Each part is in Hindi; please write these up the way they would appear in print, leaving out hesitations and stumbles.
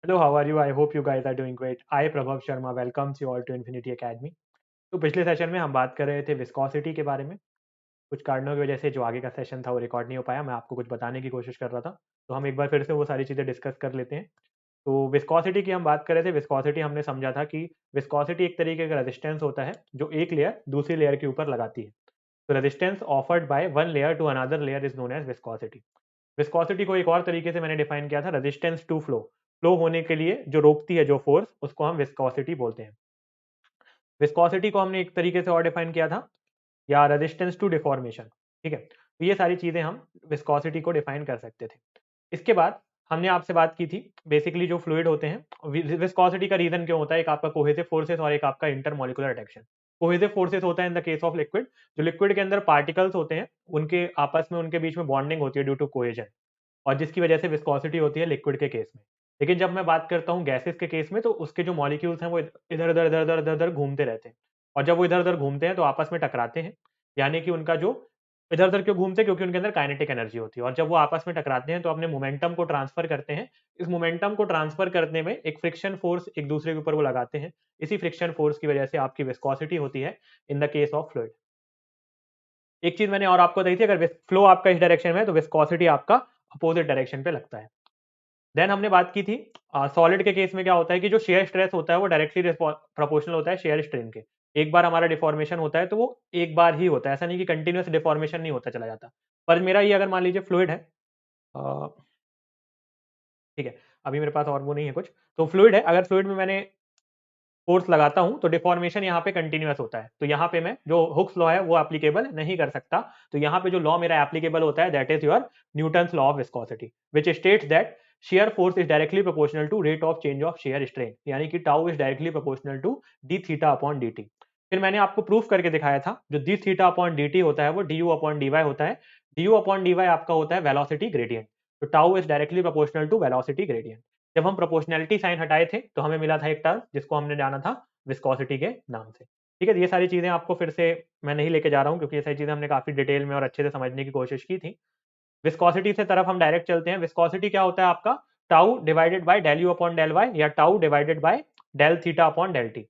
Hello, how are you? I hope you guys are doing great. I, Prabhav Sharma, welcomes you all to Infinity Academy. तो पिछले सेशन में हम बात कर रहे थे विस्कोसिटी के बारे में। कुछ कारणों की वजह से जो आगे का सेशन था वो रिकॉर्ड नहीं हो पाया। मैं आपको कुछ बताने की कोशिश कर रहा था। तो हम एक बार फिर से वो सारी चीज़ें डिस्कस कर लेते हैं। तो विस्कोसिटी की हम बात कर रहे थे। विस्कोसिटी हमने समझा था कि विस्कोसिटी एक तरीके का रेजिस्टेंस होता है जो एक लेयर दूसरी लेयर के ऊपर लगाती है। तो resistance offered by one layer to another layer is known as viscosity. Viscosity को एक और तरीके से मैंने डिफाइन किया था, रेजिस्टेंस टू फ्लो। फ्लो होने के लिए जो रोकती है जो फोर्स, उसको हम विस्कोसिटी बोलते हैं। विस्कोसिटी को हमने एक तरीके से और डिफाइन किया था, या रेजिस्टेंस टू डिफॉर्मेशन। ठीक है, तो ये सारी चीजें हम विस्कोसिटी को डिफाइन कर सकते थे। इसके बाद हमने आपसे बात की थी बेसिकली जो फ्लूइड होते हैं विस्कोसिटी का रीजन क्यों होता है, एक आपका कोहेसिव फोर्सेस और एक आपका इंटरमोलिकुलर अट्रैक्शन। कोहेसिव फोर्सेस होता है in the case of liquid, जो लिक्विड के अंदर पार्टिकल्स होते हैं उनके आपस में उनके बीच में बॉन्डिंग होती है ड्यू टू कोहेजन, और जिसकी वजह से विस्कोसिटी होती है लिक्विड के केस में। लेकिन जब मैं बात करता हूँ गैसेस के केस में, तो उसके जो मॉलिक्यूल्स हैं वो इधर उधर इधर उधर इधर उधर घूमते रहते हैं, और जब वो इधर उधर घूमते हैं तो आपस में टकराते हैं। यानी कि उनका जो इधर उधर क्यों घूमते हैं, क्योंकि उनके अंदर काइनेटिक एनर्जी होती है, और जब वो आपस में टकराते हैं तो अपने मोमेंटम को ट्रांसफर करते हैं। इस मोमेंटम को ट्रांसफर करने में एक फ्रिक्शन फोर्स एक दूसरे के ऊपर वो लगाते हैं। इसी फ्रिक्शन फोर्स की वजह से आपकी विस्कोसिटी होती है in the case of fluid. एक चीज मैंने और आपको बताई थी, अगर फ्लो आपका इस डायरेक्शन में है तो विस्कोसिटी आपका अपोजिट डायरेक्शन पे लगता है। देन हमने बात की थी सॉलिड के केस में क्या होता है कि जो शेयर स्ट्रेस होता है वो डायरेक्टली प्रोपोर्शनल होता है शेयर स्ट्रेन के। एक बार हमारा डिफॉर्मेशन होता है तो वो एक बार ही होता है, ऐसा नहीं कि कंटिन्यूअस डिफॉर्मेशन नहीं होता चला जाता। पर मेरा ये अगर मान लीजिए फ्लूइड है, अ, ठीक है, अभी मेरे पास और वो नहीं है कुछ, तो फ्लूइड है, अगर फ्लूइड में मैंने फोर्स लगाता हूं तो डिफॉर्मेशन यहाँ पे कंटिन्यूअस होता है, तो यहाँ पे मैं जो हुक्स लॉ है वो एप्लीकेबल नहीं कर सकता। तो यहाँ पे जो लॉ मेरा एप्लीकेबल होता है that is your Newton's law of viscosity, which states that shear force is directly proportional to rate of change of shear strain, यानी कि tau is directly proportional to d theta upon d t. फिर मैंने आपको प्रूफ करके दिखाया था जो d theta upon d t होता है वो d u upon d y होता है। D u upon d y आपका होता है वेलोसिटी ग्रेडियंट, तो tau is directly proportional to velocity gradient. जब हम प्रोपोर्शनैलिटी साइन हटाए थे तो हमें मिला था एक टर्म जिसको हमने जाना था विस्कोसिटी के नाम से। ठीक है, ये सारी चीजें आपको फिर से मैं नहीं लेके जा रहा हूँ, क्योंकि ये सारी चीजें हमने काफी डिटेल में और अच्छे से समझने की कोशिश की थी। विस्कोसिटी से तरफ हम डायरेक्ट चलते हैं। विस्कोसिटी क्या होता है आपका, tau divided by del you upon del Y, या tau divided by del theta upon del T.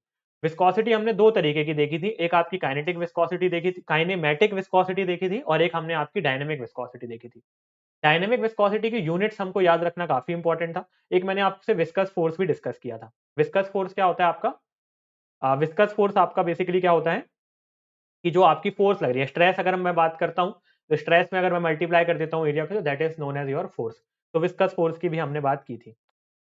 Viscosity हमने दो तरीके की देखी थी, एक आपकी काइनेटिक विस्कोसिटी देखी थी, काइनेमेटिक विस्कोसिटी देखी थी, और एक हमने आपकी डायनेमिक विस्कोसिटी देखी थी। डायनेमिक विस्कोसिटी की यूनिट्स हमको याद रखना काफी इंपॉर्टेंट था। एक मैंने आपसे विस्कस फोर्स भी डिस्कस किया था। विस्कस फोर्स क्या होता है आपका, विस्कस फोर्स आपका बेसिकली क्या होता है कि जो आपकी फोर्स लग रही है, स्ट्रेस अगर मैं बात करता हूं तो स्ट्रेस में अगर मैं मल्टीप्लाई कर देता हूं एरिया पे, तो that is known as your force. तो विस्कस फोर्स की भी हमने बात की थी।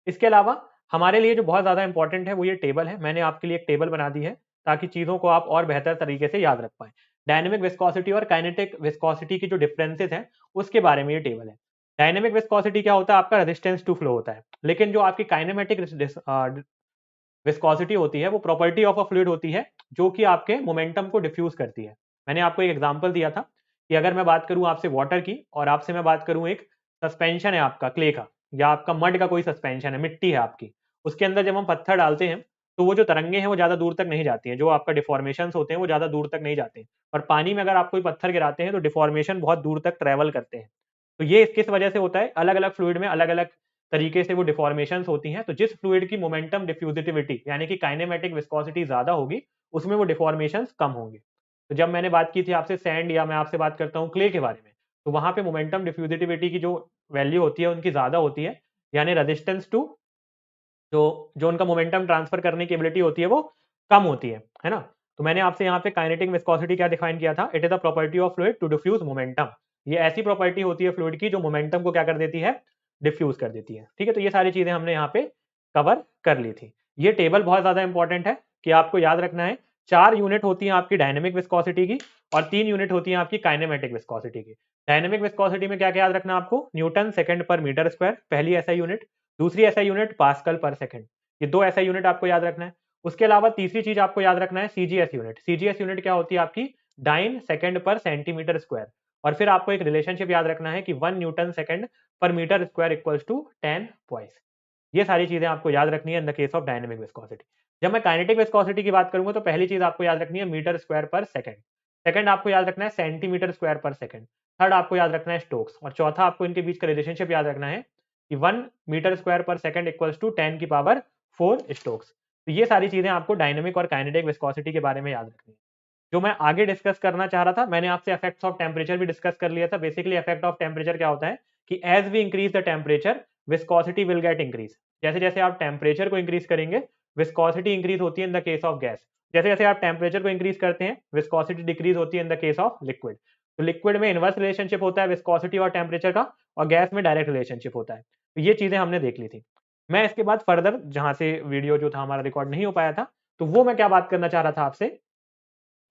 इसके अलावा हमारे लिए जो बहुत ज्यादा इंपॉर्टेंट है वो ये टेबल है। मैंने आपके लिए एक टेबल बना दी है ताकि चीजों को आप और बेहतर तरीके से याद रख पाए। डायनेमिक विस्कोसिटी और काइनेटिक विस्कोसिटी की जो डिफरेंसेस हैं उसके बारे में ये टेबल है। डायनेमिक विस्कोसिटी क्या होता है आपका, रेजिस्टेंस टू फ्लो होता है। लेकिन जो आपकी काइनेमेटिक विस्कोसिटी होती है वो प्रॉपर्टी ऑफ अ फ्लूइड होती है जो कि आपके मोमेंटम को डिफ्यूज करती है। मैंने आपको एक एग्जांपल दिया था कि अगर मैं बात करूं आपसे वाटर की, और आपसे मैं बात करूं एक सस्पेंशन है आपका क्ले का, या आपका मड का कोई सस्पेंशन है, मिट्टी है आपकी, उसके अंदर जब हम पत्थर डालते हैं तो वो जो तरंगे हैं वो ज्यादा दूर तक नहीं जाती हैं, जो आपका डिफॉर्मेशन होते हैं वो ज्यादा दूर तक नहीं जाते हैं। और पानी में अगर आप कोई पत्थर गिराते हैं तो डिफॉर्मेशन बहुत दूर तक ट्रेवल करते हैं। तो ये किस वजह से होता है, अलग अलग फ्लूइड में अलग अलग तरीके से वो डिफॉर्मेशंस होती हैं। तो जिस फ्लूइड की मोमेंटम डिफ्यूजिटिविटी यानी कि काइनेमेटिक विस्कोसिटी ज्यादा होगी उसमें वो डिफॉर्मेशंस कम होंगे। तो जब मैंने बात की थी आपसे सैंड, या मैं आपसे बात करता हूँ क्ले के बारे में, तो वहां पे मोमेंटम डिफ्यूजिटिविटी की जो वैल्यू होती है उनकी ज्यादा होती है, यानी रेजिस्टेंस टू जो जो उनका मोमेंटम ट्रांसफर करने की एबिलिटी होती है वो कम होती है ना। तो मैंने आपसे यहाँ पे काइनेटिक विस्कोसिटी क्या डिफाइन किया था, it is the property of fluid to diffuse momentum. ये ऐसी प्रॉपर्टी होती है फ्लूइड की जो मोमेंटम को क्या कर देती है, डिफ्यूज कर देती है। ठीक है, तो ये सारी चीजें हमने यहाँ पे कवर कर ली थी। ये टेबल बहुत ज्यादा इंपॉर्टेंट है कि आपको याद रखना है। 4 यूनिट होती है आपकी डायनेमिक विस्कोसिटी की, और 3 यूनिट होती है आपकी काइनेमेटिक विस्कोसिटी की। डायनेमिक विस्कोसिटी में क्या क्या याद रखना है आपको, Newton second per metre square पहली ऐसा यूनिट, दूसरी ऐसा यूनिट पास्कल पर सेकंड, ये दो ऐसा यूनिट आपको याद रखना है। उसके अलावा तीसरी चीज आपको याद रखना है सीजीएस यूनिट। सीजीएस यूनिट क्या होती है आपकी, डाइन सेकंड पर सेंटीमीटर स्क्वायर। और फिर आपको एक रिलेशनशिप याद रखना है कि 1 newton second per metre square equals to 10 poise. ये सारी चीजें आपको याद रखनी है in the case of dynamic viscosity. जब मैं काइनेटिक विस्कोसिटी की बात करूंगा तो पहली चीज आपको याद रखनी है मीटर स्क्वायर पर सेकंड, सेकंड आपको याद रखना है सेंटीमीटर स्क्वायर पर सेकंड, थर्ड आपको याद रखना है स्टोक्स, और चौथा आपको इनके बीच का रिलेशनशिप याद रखना है कि 1 मीटर स्क्वायर पर सेकंड इक्वल्स टू 10 की पावर 4 स्ट्रोक्स। तो ये सारी चीजें आपको डायनेमिक और काइनेटिक विस्कोसिटी के बारे में याद रखनी है। जो मैं आगे डिस्कस करना चाह रहा था, मैंने आपसे इफेक्ट्स ऑफ टेम्परेचर भी डिस्कस कर लिया था। बेसिकली इफेक्ट ऑफ टेम्परेचर क्या होता है कि as we increase the temperature viscosity will get increase. जैसे जैसे आप टेम्परेचर को इंक्रीज करेंगे विस्कोसिटी इंक्रीज होती है in the case of gas. जैसे जैसे आप टेम्परेचर को इंक्रीज करते हैं विस्कोसिटी डिक्रीज होती है in the case of liquid. तो लिक्विड में इनवर्स रिलेशनशिप होता है विस्कोसिटी और टेम्परेचर का, और गैस में डायरेक्ट रिलेशनशिप होता है। तो ये चीजें हमने देख ली थी। मैं इसके बाद फर्दर जहां से वीडियो जो था हमारा रिकॉर्ड नहीं हो पाया था, तो वो मैं क्या बात करना चाह रहा था आपसे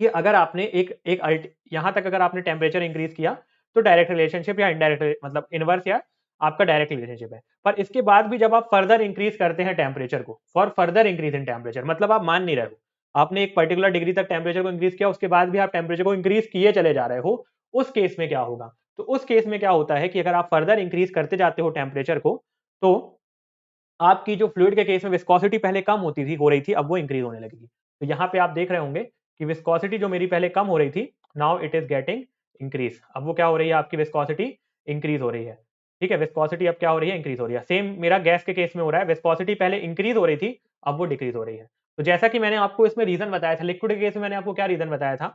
कि अगर आपने एक एक अल्ट यहाँ तक अगर आपने टेम्परेचर इंक्रीज किया तो डायरेक्ट रिलेशनशिप या इनडायरेक्ट मतलब इनवर्स या आपका डायरेक्ट रिलेशनशिप है। पर इसके बाद भी जब आप फर्दर इंक्रीज करते हैं टेम्परेचर को, for further increase in temperature, मतलब आप मान नहीं रहे हो, आपने एक पर्टिकुलर डिग्री तक टेम्परेचर को इंक्रीज किया, उसके बाद भी आप टेम्परेचर को इंक्रीज किए चले जा रहे हो, उस केस में क्या होगा? तो उस केस में क्या होता है कि अगर आप फर्दर इंक्रीज करते जाते हो टेम्परेचर को, तो आपकी जो फ्लूइड के केस में विस्कोसिटी पहले कम होती थी हो रही थी, अब वो इंक्रीज होने लगेगी। तो यहाँ पे आप देख रहे होंगे कि विस्कोसिटी जो मेरी पहले कम हो रही थी, now it is getting increase. अब वो क्या हो रही है, आपकी विस्कोसिटी इंक्रीज हो रही है। ठीक है, विस्कोसिटी अब क्या हो रही है, इंक्रीज हो रही है। सेम मेरा गैस के केस में हो रहा है, विस्कोसिटी पहले इंक्रीज हो रही थी, अब वो डिक्रीज हो रही है। तो जैसा कि मैंने आपको इसमें रीजन बताया था, लिक्विड के केस में मैंने आपको क्या रीजन बताया था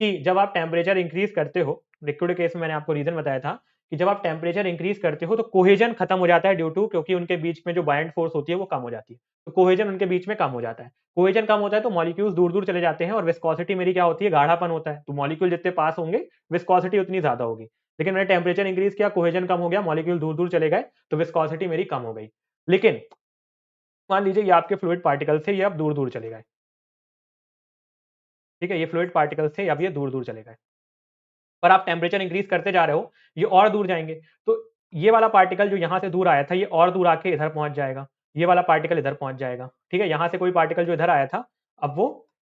कि जब आप टेम्परेचर इंक्रीज करते हो, लिक्विड के केस में मैंने आपको रीजन बताया था कि जब आप टेम्परेचर इंक्रीज करते हो तो कोहेजन खत्म हो जाता है ड्यू टू, क्योंकि उनके बीच में जो बाइंड फोर्स होती है वो कम हो जाती है। तो कोहेजन उनके बीच में कम हो जाता है। कोहेजन कम होता है तो मॉलिक्यूल्स दूर दूर चले जाते हैं, और विस्कोसिटी मेरी क्या होती है, गाढ़ापन होता है। तो मॉलिक्यूल जितने पास होंगे विस्कोसिटी उतनी ज्यादा होगी। लेकिन मैंने टेम्परेचर इंक्रीज किया, कोहेजन कम हो गया, मॉलिक्यूल दूर दूर चले गए, तो विस्कोसिटी मेरी कम हो गई। लेकिन मान लीजिए ये आपके फ्लूइड पार्टिकल थे, ये अब दूर दूर चले गए। ठीक है, ये फ्लूइड पार्टिकल थे, अब ये दूर दूर चले गए, पर आप टेम्परेचर इंक्रीज करते जा रहे हो, ये और दूर जाएंगे। तो ये वाला पार्टिकल जो यहाँ से दूर आया था, ये और दूर आके इधर पहुंच जाएगा, ये वाला पार्टिकल इधर पहुंच जाएगा। ठीक है, यहाँ से कोई पार्टिकल जो इधर आया था, अब वो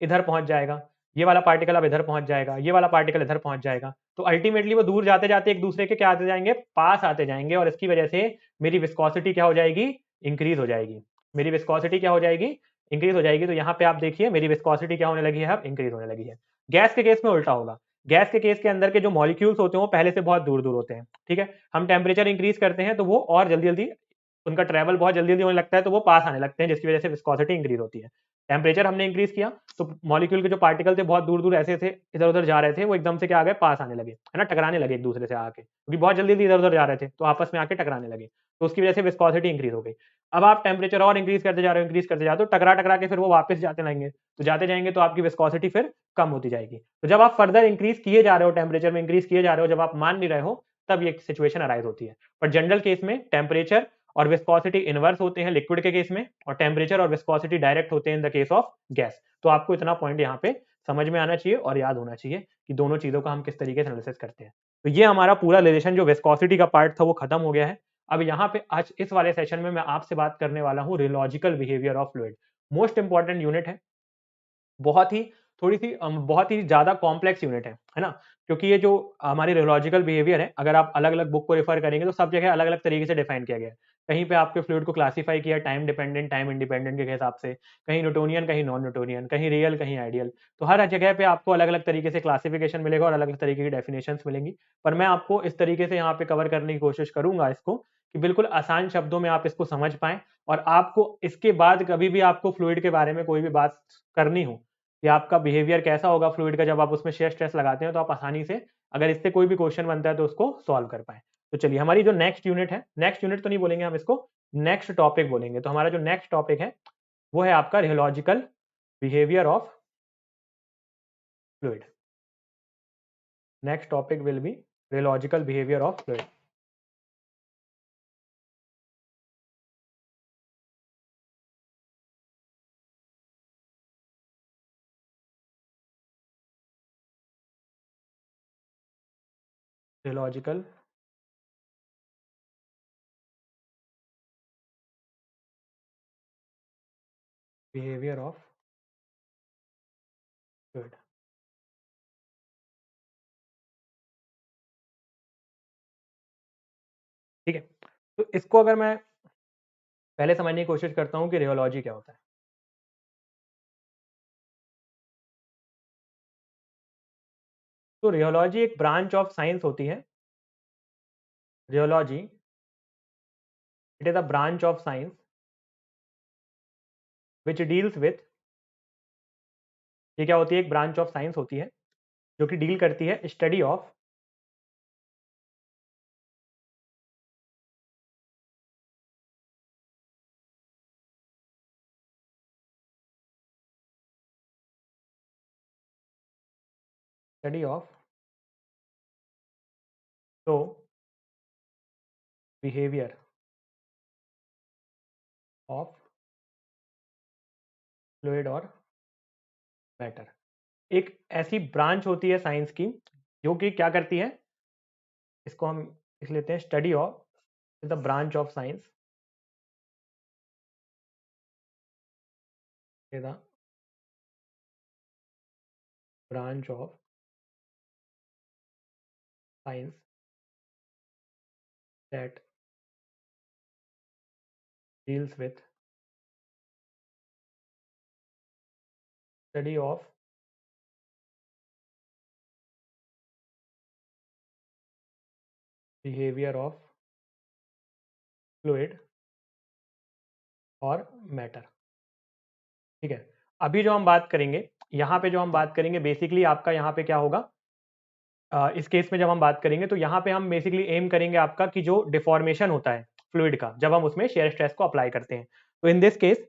इधर पहुंच जाएगा, ये वाला पार्टिकल अब इधर पहुंच जाएगा, ये वाला पार्टिकल इधर पहुंच जाएगा। तो अल्टीमेटली वो दूर जाते जाते एक दूसरे के क्या आते जाएंगे, पास आते जाएंगे, और इसकी वजह से मेरी विस्कोसिटी क्या हो जाएगी, इंक्रीज हो जाएगी। मेरी विस्कोसिटी क्या हो जाएगी, इंक्रीज हो जाएगी। तो यहाँ पे आप देखिए मेरी विस्कोसिटी क्या होने लगी है, अब इंक्रीज होने लगी है। गैस के केस में उल्टा होगा। गैस के केस के अंदर के जो मॉलिक्यूल्स होते हैं वो पहले से बहुत दूर दूर होते हैं। ठीक है, हम टेम्परेचर इंक्रीज करते हैं तो वो और जल्दी जल्दी उनका ट्रैवल बहुत जल्दी जल्दी होने लगता है, तो वो पास आने लगते हैं, जिसकी वजह से विस्कोसिटी इंक्रीज होती है। टेम्परेचर हमने इंक्रीज किया तो मॉलिक्यूल के जो पार्टिकल थे बहुत दूर दूर ऐसे थे, इधर उधर जा रहे थे, वो एकदम से क्या आ गए, पास आने लगे, है ना, टकराने लगे एक दूसरे से आके, क्योंकि बहुत जल्दी जल्दी इधर उधर जा रहे थे, तो आपस में आके टकराने लगे। तो उसकी वजह से विस्कोसिटी इंक्रीज हो गई। अब आप टेम्परेचर और इंक्रीज करते जा रहे हो, इंक्रीज करते जा रहे हो, टकरा टकरा के फिर वो वापस जाते रहेंगे, तो जाते जाएंगे तो आपकी विस्कोसिटी फिर कम होती जाएगी। तो जब आप फर्दर इंक्रीज किए जा रहे हो, टेम्परेचर में इंक्रीज किए जा रहे हो, जब आप मान नहीं रहे हो, तब ये सिचुएशन अराइज होती है। पर जनरल केस में टेम्परेचर और विस्कोसिटी इनवर्स होते हैं लिक्विड के केस में, और टेम्परेचर और विस्कोसिटी डायरेक्ट होते हैं इन द केस ऑफ गैस। तो आपको इतना पॉइंट यहाँ पे समझ में आना चाहिए और याद होना चाहिए कि दोनों चीजों का हम किस तरीके से एनालिसिस करते हैं। तो ये हमारा पूरा रिलेशन जो विस्कोसिटी का पार्ट था वो खत्म हो गया है। अब यहाँ पे आज इस वाले सेशन में मैं आपसे बात करने वाला हूँ rheological behaviour of fluid. Most important unit है, बहुत ही थोड़ी-सी बहुत ही ज़्यादा कॉम्प्लेक्स यूनिट है ना? क्योंकि ये जो हमारी रियोलॉजिकल बिहेवियर है, अगर आप अलग-अलग बुक को रेफर करेंगे तो सब जगह अलग-अलग तरीके से डिफाइन किया गया है। कहीं पे आपके फ्लूइड को क्लासिफाई किया टाइम डिपेंडेंट, टाइम इंडिपेंडेंट के हिसाब से, कहीं न्यूटोनियन, कहीं नॉन न्यूटोनियन, कहीं रियल, कहीं आइडियल। तो हर जगह पे आपको अलग-अलग तरीके से क्लासिफिकेशन मिलेगा और अलग-अलग तरीके की डेफिनेशंस मिलेंगी। पर मैं आपको इस तरीके से यहाँ पे कवर करने की कोशिश करूँगा इसको, कि बिल्कुल आसान शब्दों में आप इसको समझ पाएँ, और आपको इसके बाद कभी भी आपको फ्लूइड के बारे में कोई भी बात करनी हो, कि आपका बिहेवियर कैसा होगा फ्लूइड का जब आप उसमें शेयर स्ट्रेस लगाते हैं, तो आप आसानी से अगर इससे कोई भी क्वेश्चन बनता है तो उसको सॉल्व कर पाएँ। तो चलिए हमारी जो नेक्स्ट यूनिट है, नेक्स्ट यूनिट तो नहीं बोलेंगे हम इसको, नेक्स्ट टॉपिक बोलेंगे। तो हमारा जो नेक्स्ट टॉपिक है वो है आपका rheological behaviour of fluid. Next topic will be rheological behaviour of fluid. Rheological behaviour of fluid. ठीक है, तो इसको अगर मैं पहले समझने की कोशिश करता हूँ कि रियोलॉजी क्या होता है। तो रियोलॉजी एक ब्रांच ऑफ साइंस होती है। Rheology it is a branch of science which deals with, ये क्या होती है, एक ब्रांच ऑफ साइंस होती है जो कि डील करती है study of flow, behaviour of fluid और मैटर। एक ऐसी ब्रांच होती है साइंस की जो कि क्या करती है, इसको हम लिख लेते हैं study of, the branch of science, the branch of science that deals with study of behaviour of fluid और मैटर। ठीक है, अभी जो हम बात करेंगे, यहाँ पे जो हम बात करेंगे बेसिकली आपका यहाँ पे क्या होगा, इस केस में जब हम बात करेंगे तो यहाँ पे हम बेसिकली एम करेंगे आपका कि जो डिफॉर्मेशन होता है फ्लूइड का जब हम उसमें शेयर स्ट्रेस को अप्लाई करते हैं, तो in this case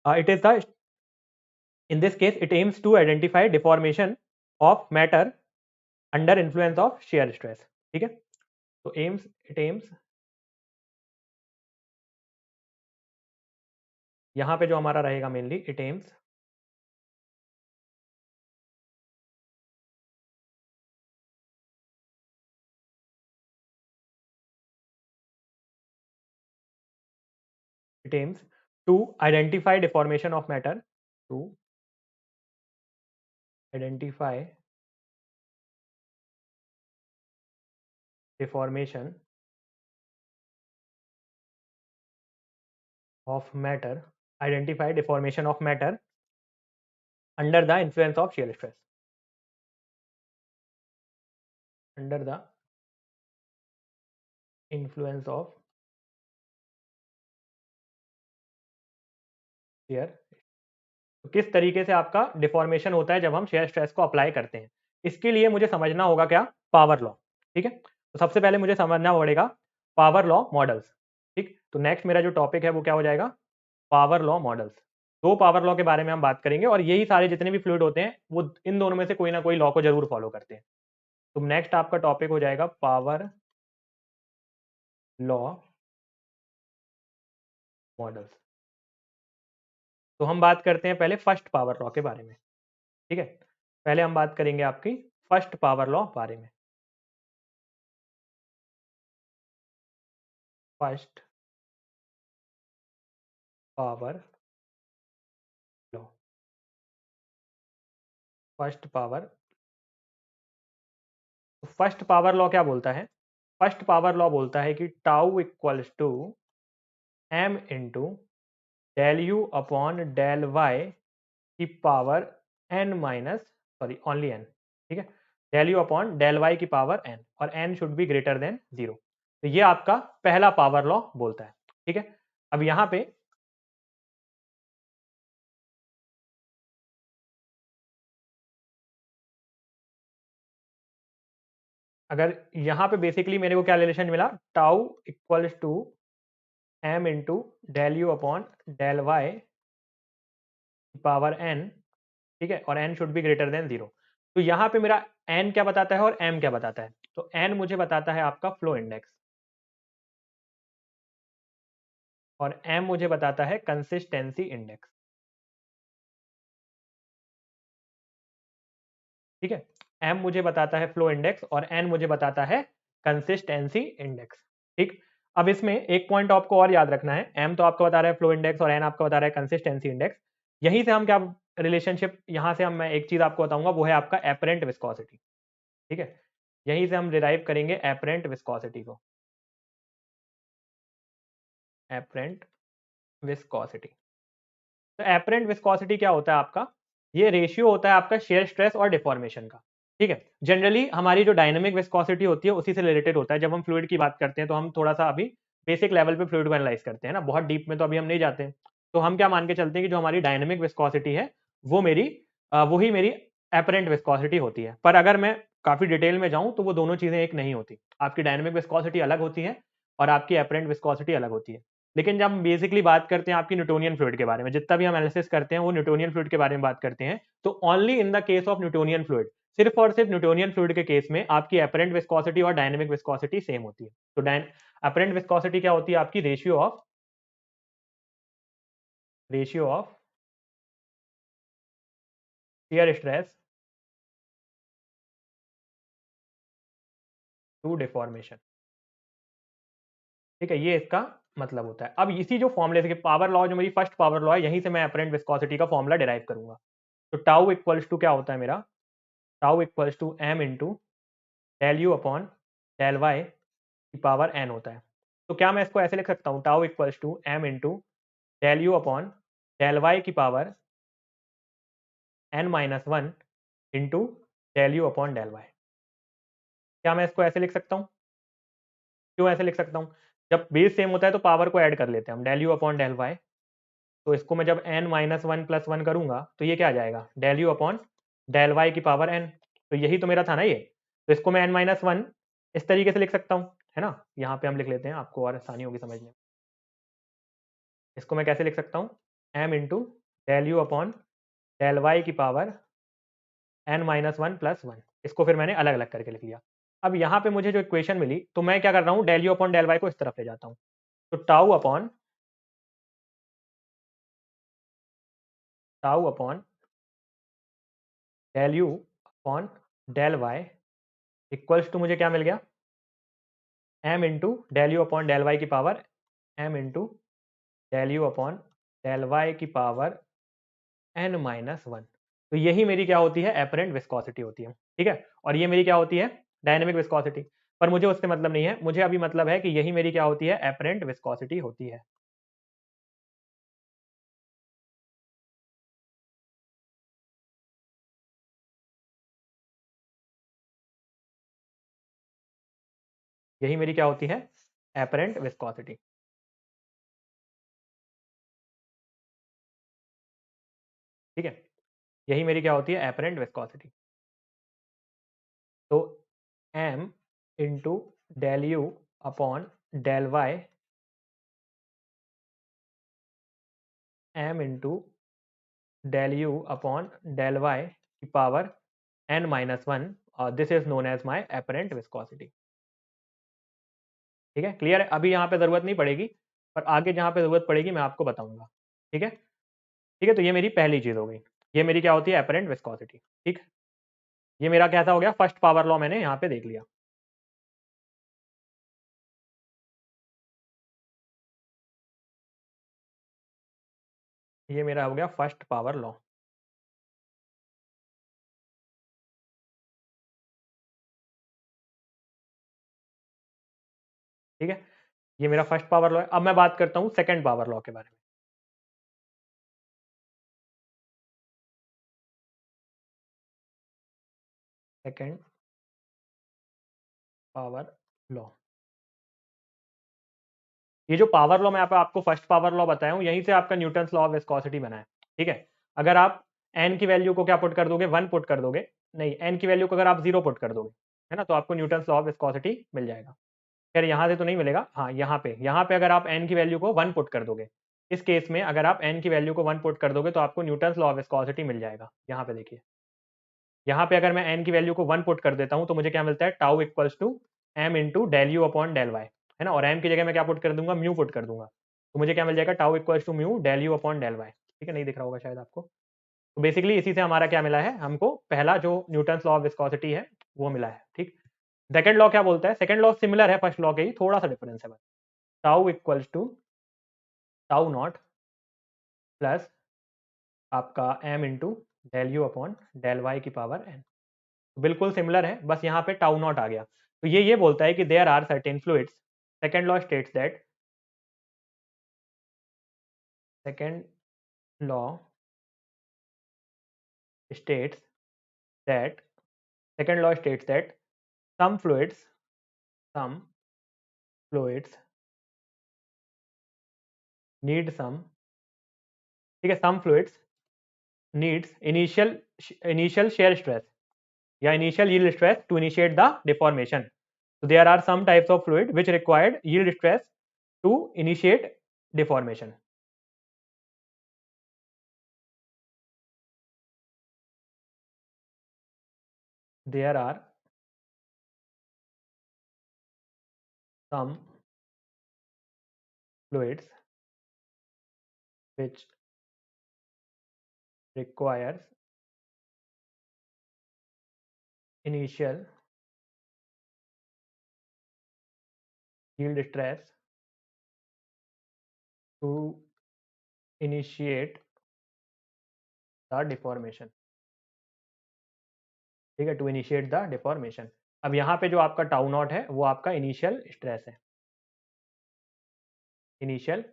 it is the, in this case it aims to identify deformation of matter under influence of shear stress। ठीक है, तो it aims यहाँ पे जो हमारा रहेगा mainly it aims to identify deformation of matter, to identify deformation of matter, identify deformation of matter under the influence of shear stress, under the influence of shear। तो किस तरीके से आपका डिफॉर्मेशन होता है जब हम शेयर स्ट्रेस को अप्लाई करते हैं, इसके लिए मुझे समझना होगा क्या, पावर लॉ। ठीक है, तो सबसे पहले मुझे समझना पड़ेगा पावर लॉ मॉडल्स। ठीक, तो नेक्स्ट मेरा जो टॉपिक है वो क्या हो जाएगा, पावर लॉ मॉडल्स। दो पावर लॉ के बारे में हम बात करेंगे और यही सारे जितने भी फ्लूइड होते हैं वो इन दोनों में से कोई ना कोई लॉ को जरूर फॉलो करते हैं। तो नेक्स्ट आपका टॉपिक हो जाएगा पावर लॉ मॉडल्स। तो हम बात करते हैं पहले फर्स्ट पावर लॉ के बारे में। ठीक है, पहले हम बात करेंगे आपकी फर्स्ट पावर लॉ बारे में। First power law, first power, first power law क्या बोलता है, फर्स्ट पावर लॉ बोलता है कि tau equals to M into del you upon del Y की power N minus, sorry only N. ठीक है, del you upon del Y की पावर एन, और N should be greater than 0। तो ये आपका पहला पावर लॉ बोलता है। ठीक है, अब यहाँ पे अगर यहाँ पे बेसिकली मेरे को क्या रिलेशन मिला, tau equals to M into del you upon del y power n. ठीक है, और N should be greater than 0। तो यहाँ पे मेरा एन क्या बताता है और एम क्या बताता है, तो एन मुझे बताता है आपका फ्लो इंडेक्स और एम मुझे बताता है कंसिस्टेंसी इंडेक्स। ठीक है, एम मुझे बताता है फ्लो इंडेक्स और एन मुझे बताता है कंसिस्टेंसी इंडेक्स। ठीक, अब इसमें एक पॉइंट आपको और याद रखना है, एम तो आपको बता रहा है फ्लो इंडेक्स और एन आपको बता रहा है कंसिस्टेंसी इंडेक्स। यहीं से हम क्या रिलेशनशिप, यहां से हम, मैं एक चीज आपको बताऊंगा वो है आपका एपरेंट विस्कोसिटी। ठीक है, यहीं से हम डिराइव करेंगे एपरेंट विस्कोसिटी को, एपरेंट विस्कोसिटी। तो एपरेंट विस्कोसिटी क्या होता है आपका, ये रेशियो होता है आपका शेयर स्ट्रेस और डिफॉर्मेशन का। ठीक है, जनरली हमारी जो डायनेमिक विस्कोसिटी होती है उसी से रिलेटेड होता है। जब हम फ्लूइड की बात करते हैं तो हम थोड़ा सा अभी बेसिक लेवल पे फ्लूइड को एनालाइज करते हैं ना, बहुत डीप में तो अभी हम नहीं जाते हैं। तो हम क्या मान के चलते हैं कि जो हमारी डायनेमिक विस्कोसिटी है वो मेरी वही मेरी एपरेंट विस्कोसिटी होती है। पर अगर मैं काफी डिटेल में जाऊं तो वो दोनों चीजें एक नहीं होती। आपकी डायनेमिक विस्कोसिटी अलग होती है और आपकी एपरेंट विस्कोसिटी अलग होती है। लेकिन जब हम बेसिकली बात करते हैं आपकी न्यूटोनियन फ्लूइड के बारे में, जितना भी हम एनालिसिस करते हैं वो न्यूटोनियन फ्लूइड के बारे में बात करते हैं, तो only in the case of Newtonian fluid, सिर्फ और सिर्फ न्यूटोनियन फ्लूइड के केस में आपकी एपरेंट विस्कोसिटी और डायनेमिक विस्कोसिटी सेम होती है। तो अपरेंट विस्कोसिटी क्या होती है आपकी? Ratio of shear stress to deformation. ठीक है, ये इसका मतलब होता है। अब इसी जो फॉर्मूले से पावर लॉ, जो मेरी फर्स्ट पावर लॉ है, यहीं से मैं अपरेंट विस्कोसिटी का फॉर्मूला डिराइव करूंगा। तो टाउ इक्वल्स टू क्या होता है मेरा? Tau equals to M into del you upon del Y की पावर एन होता है। तो क्या मैं इसको ऐसे लिख सकता हूँ? Tau equals to M into del you upon del Y की power N minus one into del you upon del Y. क्या मैं इसको ऐसे लिख सकता हूँ? क्यों ऐसे लिख सकता हूँ? जब बेस सेम होता है तो पावर को ऐड कर लेते हैं हम, del you upon del y. तो इसको मैं जब n minus one plus one करूंगा तो ये क्या आ जाएगा? Del you upon del Y की पावर एन। तो यही तो मेरा था ना ये। तो इसको मैं एन माइनस वन इस तरीके से लिख सकता हूँ, है ना? यहाँ पे हम लिख लेते हैं, आपको और आसानी होगी समझने में। इसको मैं कैसे लिख सकता हूँ? M into del you upon del Y की power N minus one plus one. इसको फिर मैंने अलग अलग करके लिख लिया। अब यहाँ पे मुझे जो इक्वेशन मिली, तो मैं क्या कर रहा हूँ? Del you upon del Y को इस तरफ ले जाता हूँ। तो tau upon del you upon del Y equals to मुझे क्या मिल गया? M into del you upon del Y की power M into del you upon del Y की पावर एन माइनस वन। तो यही मेरी क्या होती है? एपरेंट विस्कोसिटी होती है। ठीक है, और ये मेरी क्या होती है? Dynamic viscosity. पर मुझे उससे मतलब नहीं है, मुझे अभी मतलब है कि यही मेरी क्या होती है? एपरेंट विस्कोसिटी होती है। यही मेरी क्या होती है? Apparent viscosity. ठीक है, यही मेरी क्या होती है? Apparent viscosity. तो M into del you upon del Y, M into del you upon del Y की power n minus one. This is known as my apparent viscosity. ठीक है, क्लियर है? अभी यहाँ पे जरूरत नहीं पड़ेगी, पर आगे जहाँ पे जरूरत पड़ेगी मैं आपको बताऊंगा। ठीक है, ठीक है। तो ये मेरी पहली चीज हो गई, ये मेरी क्या होती है? Apparent viscosity. ठीक, ये मेरा कैसा हो गया? फर्स्ट पावर लॉ मैंने यहाँ पे देख लिया। ये मेरा हो गया फर्स्ट पावर लॉ। ठीक है, ये मेरा फर्स्ट पावर लॉ है। अब मैं बात करता हूँ सेकंड पावर लॉ के बारे में। सेकंड पावर लॉ, ये जो पावर लॉ मैं यहाँ पे आपको फर्स्ट पावर लॉ बताया हूँ, यहीं से आपका न्यूटन्स लॉ ऑफ विस्कोसिटी बना है। ठीक है, अगर आप एन की वैल्यू को क्या पुट कर दोगे? वन पुट कर दोगे, नहीं, एन की वैल्यू को अगर आप जीरो पुट कर दोगे, है ना, तो आपको न्यूटन्स लॉ ऑफ विस्कोसिटी मिल जाएगा। खैर यहाँ से तो नहीं मिलेगा, हाँ यहाँ पे अगर आप एन की वैल्यू को वन पुट कर दोगे, इस केस में अगर आप एन की वैल्यू को वन पुट कर दोगे तो आपको न्यूटन्स लॉ ऑफ विस्कोसिटी मिल जाएगा। यहाँ पे देखिए, यहाँ पे अगर मैं एन की वैल्यू को वन पुट कर देता हूँ तो मुझे क्या मिलता है? Tau equals to M into del you upon del y, है ना, और एम की जगह मैं क्या पुट कर दूंगा? म्यू पुट कर दूंगा। तो मुझे क्या मिल जाएगा? Tau equals to mu del you upon del y. ठीक है, नहीं दिख रहा होगा शायद आपको। तो बेसिकली इसी से हमारा क्या मिला है? हमको पहला जो न्यूटन्स लॉ ऑफ विस्कोसिटी है वो मिला है। ठीक, सेकंड लॉ क्या बोलता है? सेकंड लॉ सिमिलर है फर्स्ट लॉ के ही, थोड़ा सा डिफरेंस है बस। Tau equals to tau not plus आपका M into del you upon del Y की पावर एन। बिल्कुल सिमिलर है, बस यहाँ पे टाउ नॉट आ गया। तो ये बोलता है कि there are certain fluids, second law states that, second law states that second law states that some fluids some fluids need some, ठीक है, some fluids needs initial shear stress या initial yield stress to initiate the deformation. So there are some types of fluid which required yield stress to initiate deformation. There are some fluids which requires initial yield stress to initiate the deformation. ठीक है, टू इनिशिएट द डिफॉर्मेशन. अब यहाँ पे जो आपका टाउ नॉट है वो आपका इनिशियल स्ट्रेस है, इनिशियल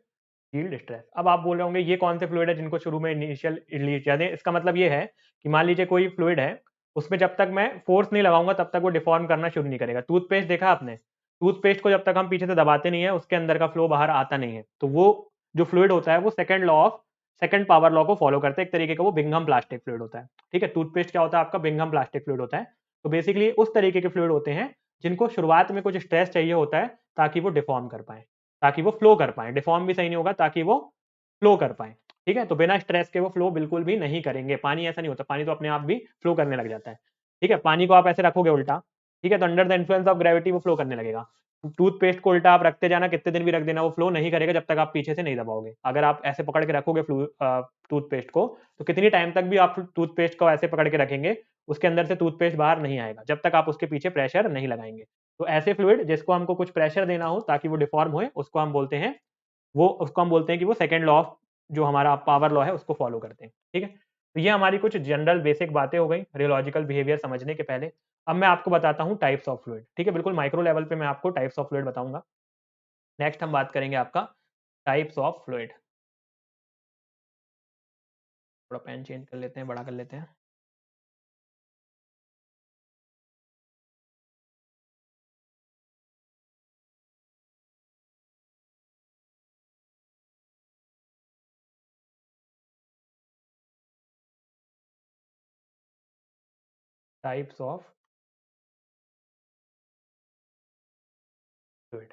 यील्ड स्ट्रेस. अब आप बोल रहे होंगे ये कौन से फ्लूइड है जिनको शुरू में इनिशियल रिलीज यानी इसका मतलब ये है कि मान लीजिए कोई फ्लूइड है, उसमें जब तक मैं फोर्स नहीं लगाऊंगा तब तक वो डिफॉर्म करना शुरू नहीं करेगा. टूथपेस्ट देखा आपने, टूथपेस्ट को जब तक हम पीछे से दबाते नहीं है उसके अंदर का फ्लो बाहर आता नहीं है. तो वो जो फ्लूइड होता है वो सेकंड पावर लॉ को फॉलो करते हैं, एक तरीके का वो बिंघम प्लास्टिक फ्लूइड होता है. ठीक है, टूथपेस्ट क्या होता है आपका, बिंघम प्लास्टिक फ्लूइड होता है. तो बेसिकली उस तरीके के फ्लूइड होते हैं जिनको शुरुआत में कुछ स्ट्रेस चाहिए होता है ताकि वो डिफॉर्म कर पाए, ताकि वो फ्लो कर पाए. डिफॉर्म भी सही नहीं होगा, ताकि वो फ्लो कर पाए. ठीक है, तो बिना स्ट्रेस के वो फ्लो बिल्कुल भी नहीं करेंगे. पानी ऐसा नहीं होता, पानी तो अपने आप भी फ्लो करने लग जाता है. ठीक है, पानी को आप ऐसे रखोगे उल्टा, ठीक है, तो under the influence of gravity वो फ्लो करने लगेगा. टूथपेस्ट को उल्टा आप रखते जाना, कितने दिन भी रख देना, वो फ्लो नहीं करेगा जब तक आप पीछे से नहीं दबाओगे. अगर आप ऐसे पकड़ के रखोगे टूथपेस्ट को, तो कितनी टाइम तक भी आप टूथपेस्ट को ऐसे पकड़ के रखेंगे, उसके अंदर से टूथपेस्ट बाहर नहीं आएगा जब तक आप उसके पीछे प्रेशर नहीं लगाएंगे. तो ऐसे फ्लूइड जिसको हमको कुछ प्रेशर देना हो ताकि वो डिफॉर्म होए, उसको हम बोलते हैं कि वो सेकंड लॉ ऑफ जो हमारा पावर लॉ है उसको फॉलो करते हैं. ठीक है, तो ये हमारी कुछ जनरल बेसिक बातें हो गई रियोलॉजिकल बिहेवियर समझने के पहले. अब मैं आपको बताता हूँ टाइप्स ऑफ फ्लूइड. ठीक है, बिल्कुल माइक्रो लेवल पे मैं आपको टाइप्स ऑफ फ्लूइड बताऊंगा. नेक्स्ट हम बात करेंगे आपका टाइप्स ऑफ फ्लूइड. थोड़ा पेन चेंज कर लेते हैं, बड़ा कर लेते हैं. Types of fluid.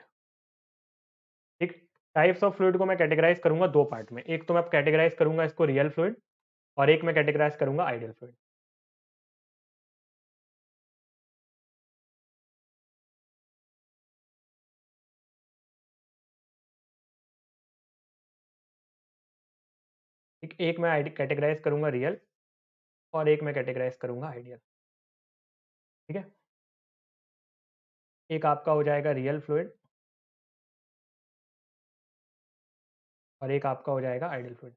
ठीक, टाइप्स ऑफ फ्लूइड को मैं कैटेगराइज करूंगा दो पार्ट में. एक तो मैं कैटेगराइज करूंगा इसको रियल फ्लूइड, और एक मैं कैटेगराइज करूंगा आइडियल फ्लूइड. ठीक, एक मैं कैटेगराइज करूंगा रियल और एक मैं कैटेगराइज करूंगा आइडियल. ठीक है, एक आपका हो जाएगा रियल फ्लूइड और एक आपका हो जाएगा आइडियल फ्लूइड.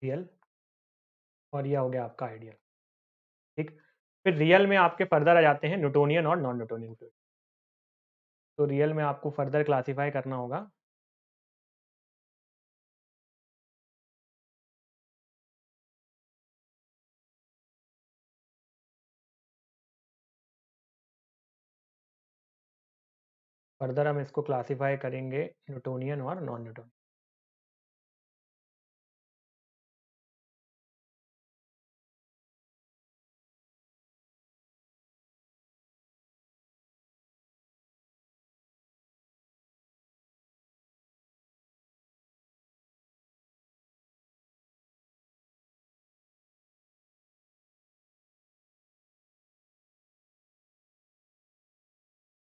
रियल और यह हो गया आपका आइडियल. ठीक, फिर रियल में आपके फर्दर आ जाते हैं न्यूटोनियन और नॉन न्यूटोनियन फ्लूइड. तो रियल में आपको फर्दर क्लासीफाई करना होगा. फर्दर हम इसको क्लासीफाई करेंगे न्यूटोनियन और नॉन न्यूटोनियन.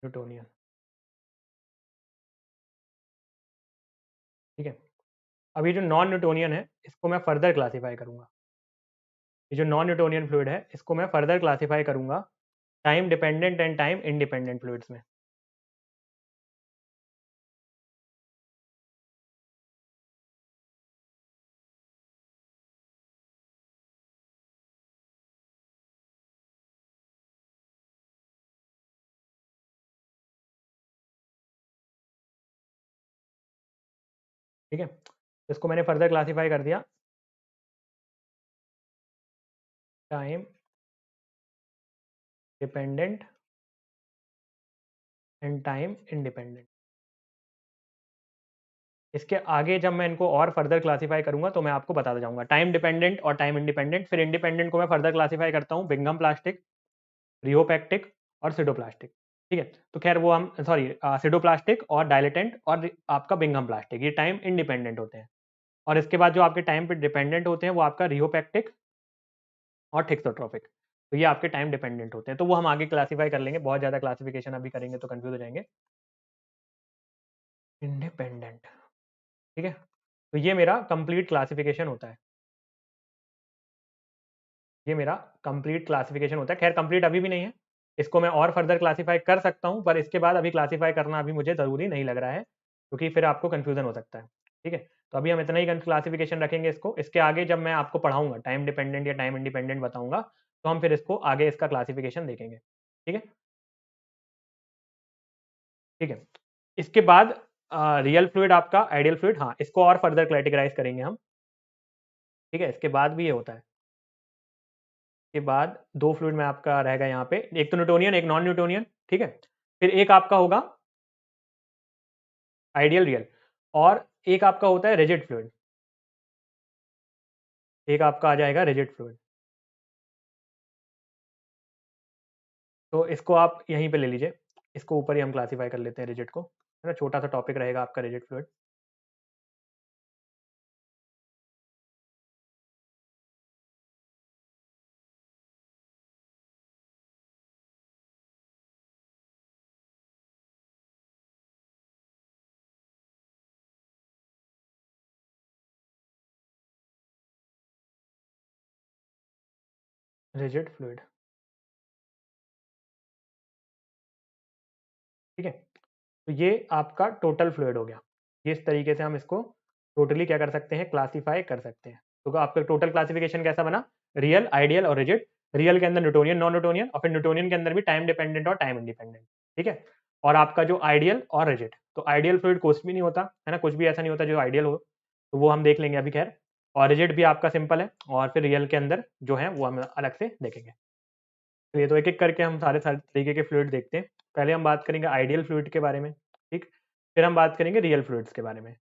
न्यूटोनियन. ठीक है, अब ये जो नॉन न्यूटोनियन है इसको मैं फर्दर क्लासीफाई करूंगा. ये जो नॉन न्यूटोनियन फ्लूइड है इसको मैं फर्दर क्लासीफाई करूंगा time dependent and time independent fluids में. ठीक है, इसको मैंने फर्दर क्लासीफाई कर दिया time dependent and time independent. इसके आगे जब मैं इनको और फर्दर क्लासीफाई करूंगा तो मैं आपको बताता जाऊंगा टाइम डिपेंडेंट और टाइम इंडिपेंडेंट। फिर इंडिपेंडेंट को मैं फर्दर क्लासीफाई करता हूँ बिंघम प्लास्टिक, रियोपैक्टिक और सिडोप्लास्टिक। ठीक है, तो खैर वो हम सॉरी सिडोप्लास्टिक और डायलेटेंट और आपका बिंघम प्लास्टिक, ये टाइम इंडिपेंडेंट होते हैं। और इसके बाद जो आपके टाइम पे डिपेंडेंट होते हैं वो आपका रियोपैक्टिक और थिक्सोट्रोपिक। तो ये आपके टाइम डिपेंडेंट होते हैं, तो वो हम आगे क्लासीफाई कर लेंगे। बहुत ज़्यादा क्लासिफिकेशन अभी करेंगे तो कंफ्यूज हो जाएंगे। इंडिपेंडेंट, ठीक है, तो ये मेरा कंप्लीट क्लासिफिकेशन होता है। ये मेरा कंप्लीट क्लासिफिकेशन होता है। खैर कंप्लीट अभी भी नहीं है, इसको मैं और फर्दर क्लासीफाई कर सकता हूँ, पर इसके बाद अभी क्लासीफाई करना अभी मुझे ज़रूरी नहीं लग रहा है, क्योंकि फिर आपको कन्फ्यूजन हो सकता है। ठीक है, तो अभी हम इतना ही क्लासिफिकेशन रखेंगे इसको। इसके आगे जब मैं आपको पढ़ाऊंगा टाइम डिपेंडेंट या टाइम इंडिपेंडेंट बताऊंगा, तो हम फिर इसको आगे इसका क्लासिफिकेशन देखेंगे। ठीक है, ठीक है, इसके बाद रियल फ्लूइड आपका आइडियल फ्लूइड, हाँ इसको और फर्दर कैटेगराइज करेंगे हम। ठीक है, इसके बाद भी ये होता है। के बाद दो फ्लूइड में आपका रहेगा यहाँ पे, एक तो न्यूटोनियन एक नॉन न्यूटोनियन। ठीक है, फिर एक आपका होगा आइडियल रियल, और एक आपका होता है रिजिड फ्लूइड। एक आपका आ जाएगा रिजिड फ्लूइड। तो इसको आप यहीं पे ले लीजिए, इसको ऊपर ही हम क्लासीफाई कर लेते हैं रिजिड को, है ना, छोटा सा टॉपिक रहेगा आपका रिजिड फ्लूइड। रिजिड फ्लूइड, ठीक है, तो ये आपका टोटल फ्लूइड हो गया। ये इस तरीके से हम इसको टोटली क्या कर सकते हैं, क्लासीफाई कर सकते हैं। तो आपका टोटल क्लासिफिकेशन कैसा बना, रियल आइडियल और रिजिड। रियल के अंदर न्यूटोनियन नॉन न्यूटोनियन, और फिर न्यूटोनियन के अंदर भी टाइम डिपेंडेंट और टाइम इंडिपेंडेंट। ठीक है, और आपका जो आइडियल और रिजिड, तो आइडियल फ्लूइड कुछ भी नहीं होता है ना, कुछ भी ऐसा नहीं होता जो आइडियल हो, तो वो हम देख लेंगे अभी। खैर, और रिजिड भी आपका सिंपल है, और फिर रियल के अंदर जो है वो हम अलग से देखेंगे। तो ये तो एक एक करके हम सारे सारे तरीके के फ्लूइड देखते हैं। पहले हम बात करेंगे आइडियल फ्लूइड के बारे में, ठीक, फिर हम बात करेंगे रियल फ्लूइड्स के बारे में,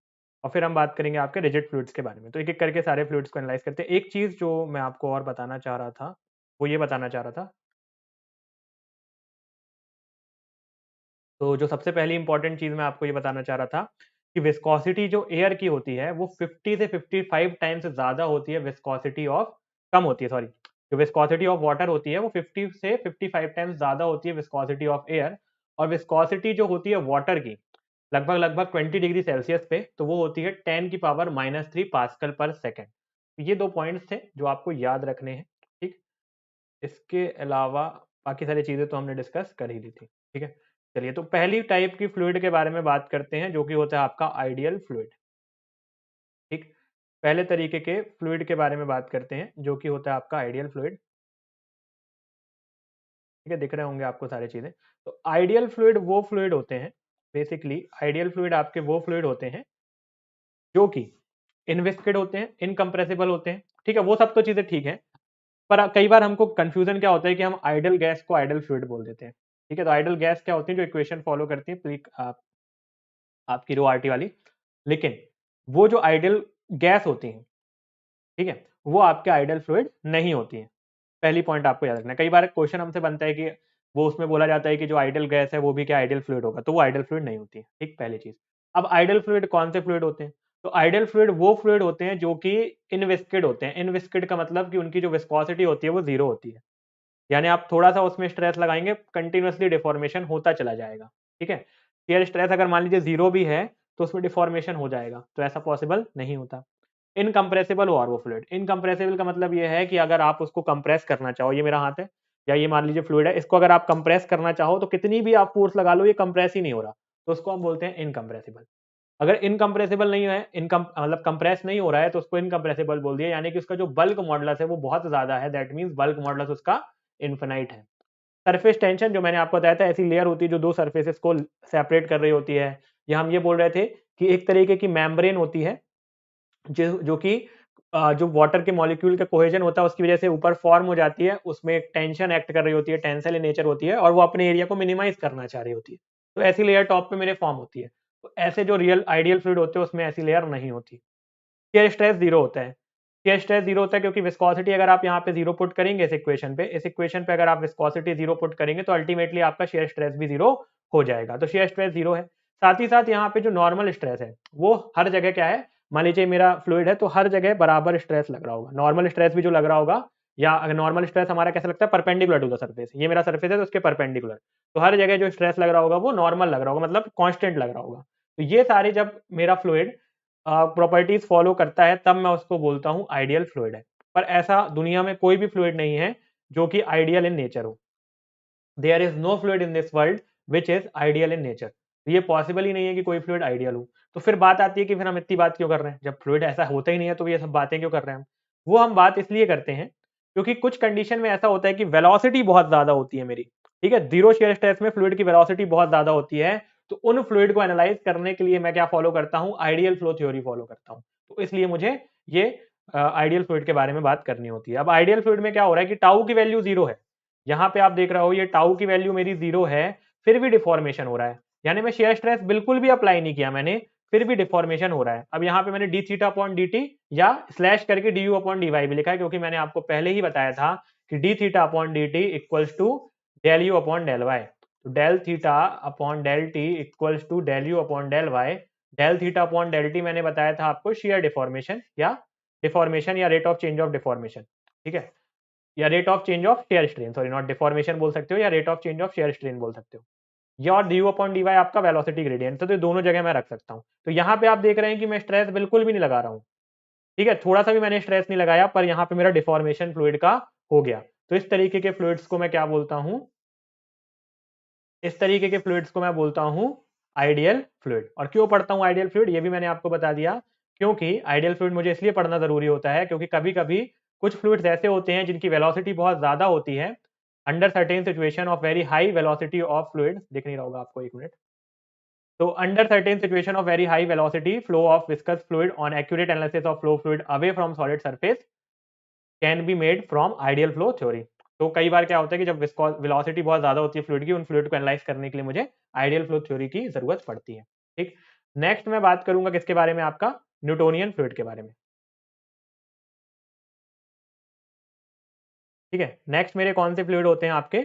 और फिर हम बात करेंगे आपके रिजिड फ्लूइड्स के बारे में। तो एक एक करके सारे फ्लूइड्स को एनालाइज करते हैं। एक चीज़ जो मैं आपको और बताना चाह रहा था, वो ये बताना चाह रहा था, तो जो सबसे पहली इंपॉर्टेंट चीज़ मैं आपको ये बताना चाह रहा था कि विस्कोसिटी जो एयर की होती है वो 50 से 55 टाइम्स ज़्यादा होती है विस्कोसिटी ऑफ, कम होती है सॉरी, जो विस्कोसिटी ऑफ वाटर होती है वो 50 से 55 टाइम्स ज़्यादा होती है विस्कोसिटी ऑफ एयर। और विस्कोसिटी जो होती है वाटर की लगभग लगभग 20 डिग्री सेल्सियस पे, तो वो होती है 10⁻³ पास्कल पर सेकेंड। तो ये दो पॉइंट्स थे जो आपको याद रखने हैं। ठीक, इसके अलावा बाकी सारी चीज़ें तो हमने डिस्कस कर ही ली थी। ठीक है, चलिए तो पहली टाइप की फ्लूइड के बारे में बात करते हैं, जो कि होता है आपका आइडियल फ्लूइड। ठीक, पहले तरीके के फ्लूइड के बारे में बात करते हैं, जो कि होता है आपका आइडियल फ्लूइड। ठीक है, दिख रहे होंगे आपको सारी चीज़ें। तो आइडियल फ्लूइड वो फ्लूइड होते हैं, बेसिकली आइडियल फ्लूइड आपके वो फ्लूइड होते हैं जो कि इनविस्किड होते हैं, इनकम्प्रेसिबल होते हैं। ठीक है, वो सब तो चीज़ें ठीक है, पर कई बार हमको कंफ्यूजन क्या होता है कि हम आइडियल गैस को आइडियल फ्लूइड बोल देते हैं। ठीक है, तो आइडियल गैस क्या होती है, जो इक्वेशन फॉलो करती है आपकी रो आरटी वाली, लेकिन वो जो आइडियल गैस होती हैं, ठीक है, वो आपके आइडियल फ्लूइड नहीं होती हैं। पहली पॉइंट आपको याद रखना है। कई बार क्वेश्चन हमसे बनता है कि वो उसमें बोला जाता है कि जो आइडियल गैस है वो भी क्या आइडियल फ्लूइड होगा, तो वो आइडियल फ्लूइड नहीं होती है। ठीक, पहली चीज। अब आइडियल फ्लूइड कौन से फ्लूइड होते हैं, तो आइडियल फ्लूइड वो फ्लूइड होते हैं जो कि इनविस्किड होते हैं। इनविस्किड का मतलब कि उनकी जो विस्कोसिटी होती है वो जीरो होती है, यानी आप थोड़ा सा उसमें स्ट्रेस लगाएंगे कंटिन्यूअसली डिफॉर्मेशन होता चला जाएगा। ठीक है, शेयर स्ट्रेस अगर मान लीजिए जीरो भी है तो उसमें डिफॉर्मेशन हो जाएगा, तो ऐसा पॉसिबल नहीं होता। इनकम्प्रेसिबल हो और वो फ्लूइड, इनकम्प्रेसिबल का मतलब ये है कि अगर आप उसको कंप्रेस करना चाहो, ये मेरा हाथ है या ये मान लीजिए फ्लूइड है, इसको अगर आप कंप्रेस करना चाहो तो कितनी भी आप फोर्स लगा लो ये कंप्रेस ही नहीं हो रहा, तो उसको हम बोलते हैं इनकम्प्रेसिबल। अगर इनकम्प्रेसिबल नहीं है, इनकम मतलब कंप्रेस नहीं हो रहा है, तो उसको इनकम्प्रेसिबल बोल दिया, यानी कि उसका जो बल्क मॉडुलस है वो बहुत ज्यादा है, दैट मींस बल्क मॉडुलस उसका इनफिनाइट है। सरफेस टेंशन जो मैंने आपको बताया था, ऐसी लेयर होती है जो दो सरफेसेस को सेपरेट कर रही होती है, या हम ये बोल रहे थे कि एक तरीके की मेम्ब्रेन होती है जो कि जो वाटर के मॉलिक्यूल का कोहेजन होता है उसकी वजह से ऊपर फॉर्म हो जाती है, उसमें एक टेंशन एक्ट कर रही होती है, टेंसाइल इन नेचर होती है और वो अपने एरिया को मिनिमाइज करना चाह रही होती है। तो ऐसी लेयर टॉप पे मेरे फॉर्म होती है। तो ऐसे जो रियल आइडियल फ्लूइड होते हैं उसमें ऐसी लेयर नहीं होती। शियर स्ट्रेस जीरो होता है। शियर स्ट्रेस जीरो होता है क्योंकि विस्कोसिटी अगर आप यहाँ पे जीरो पुट करेंगे इस इक्वेशन पे अगर आप विस्कोसिटी जीरो पुट करेंगे तो अल्टीमेटली आपका शियर स्ट्रेस भी जीरो हो जाएगा। तो शियर स्ट्रेस जीरो है। साथ ही साथ यहाँ पे जो नॉर्मल स्ट्रेस है वो हर जगह क्या है, मान लीजिए मेरा फ्लूइड है तो हर जगह बराबर स्ट्रेस लग रहा होगा। नॉर्मल स्ट्रेस भी जो लग रहा होगा, या अगर नॉर्मल स्ट्रेस हमारा कैसा लगता है, परपेंडिकुलर टू द सर्फेस। ये मेरा सर्फेस है तो उसके परपेंडिकुलर, तो हर जगह जो स्ट्रेस लग रहा होगा वो नॉर्मल लग रहा होगा, मतलब कांस्टेंट लग रहा होगा। तो ये सारे जब मेरा फ्लूइड प्रॉपर्टीज फॉलो करता है तब मैं उसको बोलता हूँ आइडियल फ्लूइड है। पर ऐसा दुनिया में कोई भी फ्लूइड नहीं है जो कि आइडियल इन नेचर हो। There is no fluid in this world which is ideal in nature. ये पॉसिबल ही नहीं है कि कोई फ्लूइड आइडियल हो। तो फिर बात आती है कि फिर हम इतनी बात क्यों कर रहे हैं, जब फ्लूइड ऐसा होता ही नहीं है तो ये सब बातें क्यों कर रहे हैं हम। वो हम बात इसलिए करते हैं क्योंकि कुछ कंडीशन में ऐसा होता है कि वेलोसिटी बहुत ज्यादा होती है मेरी, ठीक है, जीरो शियर स्ट्रेस में फ्लूइड की वेलोसिटी बहुत ज्यादा होती है। तो उन फ्लूइड को एनालाइज करने के लिए मैं क्या फॉलो करता हूँ, आइडियल फ्लो थ्योरी फॉलो करता हूँ। तो इसलिए मुझे ये आइडियल फ्लूइड के बारे में बात करनी होती है। अब आइडियल फ्लूइड में क्या हो रहा है कि टाउ की वैल्यू जीरो है। यहाँ पे आप देख रहे हो ये टाउ की वैल्यू मेरी जीरो है, फिर भी डिफॉर्मेशन हो रहा है। यानी मैं शेयर स्ट्रेस बिल्कुल भी अप्लाई नहीं किया मैंने, फिर भी डिफॉर्मेशन हो रहा है। अब यहाँ पे मैंने d theta upon d t या स्लैश करके d u upon d y भी लिखा है, क्योंकि मैंने आपको पहले ही बताया था कि d theta upon d t equals to del you upon del y. तो del theta upon del t equals to del you upon del y. Del theta upon del t मैंने बताया था आपको शेयर डिफॉर्मेशन या rate of change of deformation, ठीक है, या rate of change of shear strain, sorry not deformation बोल सकते हो या rate of change of shear strain बोल सकते हो। या और डी अपॉन डी वाई आपका वेलोसिटी ग्रेडियंट, तो ये दोनों जगह मैं रख सकता हूँ। तो यहाँ पे आप देख रहे हैं कि मैं स्ट्रेस बिल्कुल भी नहीं लगा रहा हूँ, ठीक है, थोड़ा सा भी मैंने स्ट्रेस नहीं लगाया, पर यहाँ पे मेरा डिफॉर्मेशन फ्लूइड का हो गया। तो इस तरीके के फ्लूइड्स को मैं क्या बोलता हूँ, इस तरीके के फ्लूइड्स को मैं बोलता हूँ आइडियल फ्लूइड। और क्यों पढ़ता हूँ आइडियल फ्लूइड, ये भी मैंने आपको बता दिया। क्योंकि आइडियल फ्लूइड मुझे इसलिए पढ़ना जरूरी होता है क्योंकि कभी कभी कुछ फ्लूइड्स ऐसे होते हैं जिनकी वेलोसिटी बहुत ज्यादा होती है। Under certain situation of very high velocity of fluid, दिख नहीं रहा होगा आपको, एक मिनट। तो under certain situation of very high velocity flow of viscous fluid on accurate analysis of flow fluid away from solid surface can be made from ideal flow theory। तो कई बार क्या होता है कि जब वेलोसिटी बहुत ज्यादा होती है फ्लूइड की, उन फ्लूइड को एनालाइज करने के लिए मुझे आइडियल फ्लो थ्योरी की जरूरत पड़ती है। ठीक, नेक्स्ट मैं बात करूंगा किसके बारे में, आपका न्यूटोनियन फ्लूइड के बारे में। ठीक है, नेक्स्ट मेरे कौन से फ्लूइड होते हैं आपके,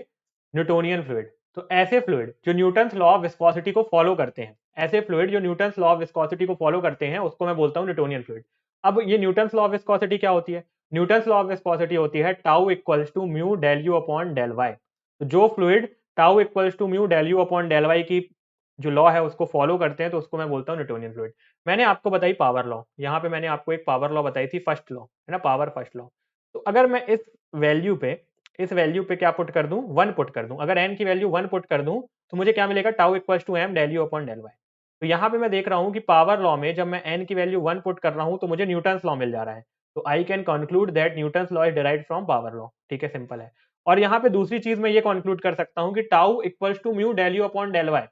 न्यूटोनियन फ्लूइड। तो ऐसे फ्लूइड जो न्यूटन्स लॉ ऑफ विस्कोसिटी को फॉलो करते हैं, ऐसे फ्लूइड जो न्यूटन्स लॉ ऑफ विस्कोसिटी को फॉलो करते हैं उसको मैं बोलता हूं न्यूटोनियन फ्लूइड। अब ये न्यूटन्स लॉ ऑफ विस्कोसिटी क्या होती है, न्यूटन्स लॉ ऑफ विस्कोसिटी होती है tau equals to mu del you upon del y. तो जो fluid tau equals to mu del you upon del Y की जो लॉ है उसको फॉलो करते हैं तो उसको मैं बोलता हूँ न्यूटोनियन फ्लूइड। मैंने आपको बताई पावर लॉ, यहाँ पे मैंने आपको एक पावर लॉ बताई थी, फर्स्ट लॉ है ना, पावर फर्स्ट लॉ। तो अगर मैं वैल्यू पे इस वैल्यू पे क्या पुट कर दूं, 1 पुट कर दूं, अगर n की वैल्यू 1 पुट कर दूं तो मुझे क्या मिलेगा, tau equals to m del you upon del y. तो यहाँ पे मैं देख रहा हूँ कि पावर लॉ में जब मैं n की वैल्यू 1 पुट कर रहा हूँ तो मुझे न्यूटन्स लॉ मिल जा रहा है। तो I can conclude that Newton's law is derived from power law. ठीक है, सिंपल है। और यहाँ पे दूसरी चीज मैं ये कंक्लूड कर सकता हूँ कि tau equals to mu del you upon del y,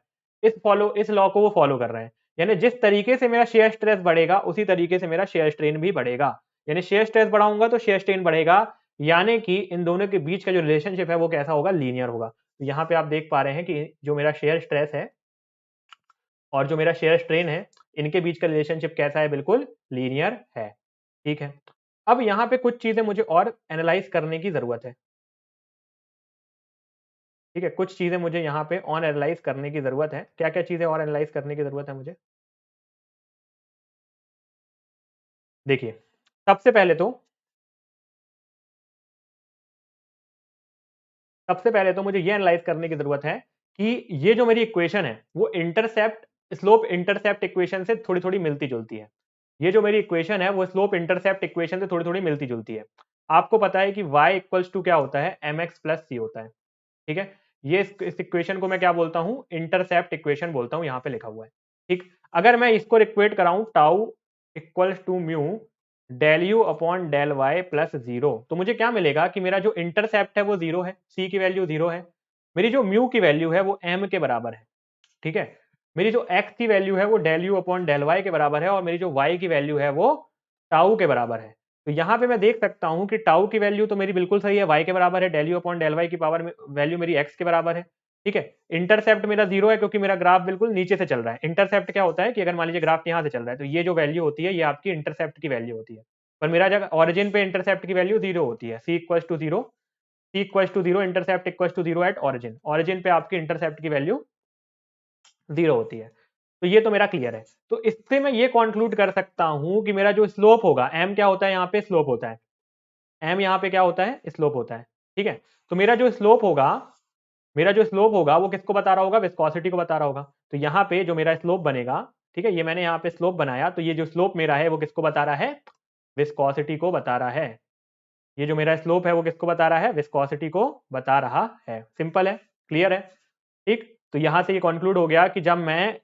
इस लॉ को वो फॉलो कर रहे हैं। यानी जिस तरीके से मेरा शेयर स्ट्रेस बढ़ेगा उसी तरीके से मेरा शेयर स्ट्रेन भी बढ़ेगा। यानी शेयर स्ट्रेस बढ़ाऊंगा तो शेयर स्ट्रेन बढ़ेगा, यानी कि इन दोनों के बीच का जो रिलेशनशिप है वो कैसा होगा, लीनियर होगा। तो यहाँ पे आप देख पा रहे हैं कि जो मेरा शेयर स्ट्रेस है और जो मेरा शेयर स्ट्रेन है, इनके बीच का रिलेशनशिप कैसा है, बिल्कुल लीनियर है। ठीक है, अब यहाँ पे कुछ चीजें मुझे और एनालाइज करने की जरूरत है। ठीक है, कुछ चीजें मुझे यहाँ पे और एनालाइज करने की जरूरत है। क्या क्या चीजें और एनालाइज करने की जरूरत है मुझे, देखिए। सबसे पहले तो सबसे पहले तो मुझे ये एनालाइज करने की जरूरत है कि ये जो मेरी इक्वेशन है वो इंटरसेप्ट स्लोप इंटरसेप्ट इक्वेशन से थोड़ी थोड़ी मिलती जुलती है। ये जो मेरी इक्वेशन है वो स्लोप इंटरसेप्ट इक्वेशन से थोड़ी थोड़ी मिलती जुलती है। आपको पता है कि y इक्वल्स टू क्या होता है, mx प्लस सी होता है। ठीक है, ये इस इक्वेशन को मैं क्या बोलता हूँ, इंटरसेप्ट इक्वेशन बोलता हूँ, यहाँ पे लिखा हुआ है। ठीक, अगर मैं इसको इक्वेट कराऊं tau equals to mu del you upon del y plus zero, तो मुझे क्या मिलेगा कि मेरा जो इंटरसेप्ट है वो जीरो है, सी की वैल्यू जीरो है, मेरी जो म्यू की वैल्यू है वो एम के बराबर है। ठीक है, मेरी जो एक्स की वैल्यू है वो del you upon del y के बराबर है, और मेरी जो वाई की वैल्यू है वो टाउ के बराबर है। तो यहाँ पे मैं देख सकता हूँ कि टाउ की वैल्यू तो मेरी बिल्कुल सही है, y के बराबर है, del you upon del Y की पावर वैल्यू मेरी x के बराबर है। ठीक है, इंटरसेप्ट मेरा 0 है क्योंकि मेरा ग्राफ बिल्कुल नीचे से चल रहा है। इंटरसेप्ट क्या होता है कि अगर मान लीजिए ग्राफ यहाँ से चल रहा है तो ये जो वैल्यू होती है ये आपकी इंटरसेप्ट की वैल्यू होती है। पर मेरा जब ऑरिजिन पे इंटरसेप्ट की वैल्यू 0 होती है, c=0 intercept equal to 0 at origin. Origin पे आपकी इंटरसेप्ट की वैल्यू 0 होती है। तो ये तो मेरा क्लियर है। तो इससे मैं ये कंक्लूड कर सकता हूं कि मेरा जो स्लोप होगा, m क्या होता है यहाँ पे, स्लोप होता है। m यहाँ पे क्या होता है, स्लोप होता है। ठीक है, तो मेरा जो स्लोप होगा वो किसको बता रहा होगा, विस्कोसिटी को बता रहा होगा। तो यहाँ पे जो मेरा स्लोप बनेगा, ठीक है, ये मैंने यहाँ पे स्लोप बनाया, तो ये जो स्लोप मेरा है वो किसको बता रहा है, विस्कोसिटी को बता रहा है। ये जो मेरा स्लोप है वो किसको बता रहा है, विस्कोसिटी को बता रहा है। सिंपल है, क्लियर है। ठीक, तो यहां से ये कंक्लूड हो गया कि जब मैं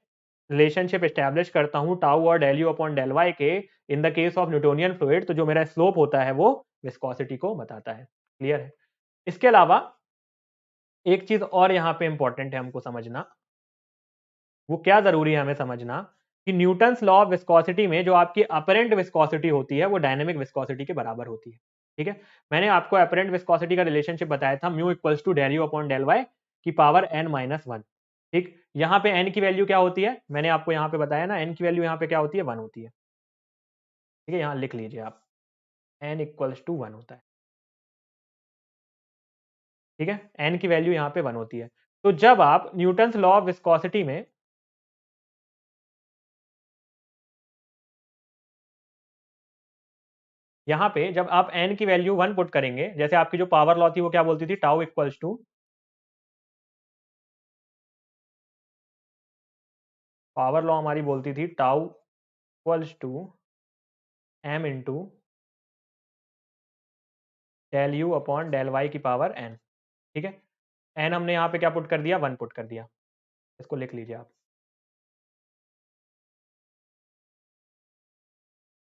रिलेशनशिप एस्टैब्लिश करता हूं टाउ और del you upon del y के in the case of Newtonian fluid, तो जो मेरा स्लोप होता है वो विस्कोसिटी को बताता है। क्लियर है। इसके अलावा एक चीज और यहाँ पे इंपॉर्टेंट है हमको समझना। वो क्या जरूरी है हमें समझना कि न्यूटन्स लॉ ऑफ विस्कोसिटी में जो आपकी अपरेंट विस्कोसिटी होती है वो डायनेमिक विस्कोसिटी के बराबर होती है। ठीक है, मैंने आपको अपरेंट विस्कोसिटी का रिलेशनशिप बताया था, mu equals to del you upon del Y की पावर n-1। ठीक, यहाँ पे n की वैल्यू क्या होती है, मैंने आपको यहाँ पे बताया ना, n की वैल्यू यहाँ पे क्या होती है, 1 होती है। ठीक है, यहाँ लिख लीजिए आप, n इक्वल्स टू 1 होता है। ठीक है, n की वैल्यू यहाँ पे 1 होती है। तो जब आप न्यूटन्स लॉ ऑफ विस्कोसिटी में यहाँ पे जब आप n की वैल्यू 1 पुट करेंगे, जैसे आपकी जो पावर लॉ थी वो क्या बोलती थी, tau equals to, power law हमारी बोलती थी tau equals to m into del you upon del Y की पावर n। ठीक है, n हमने यहाँ पे क्या पुट कर दिया, 1 पुट कर दिया। इसको लिख लीजिए आप,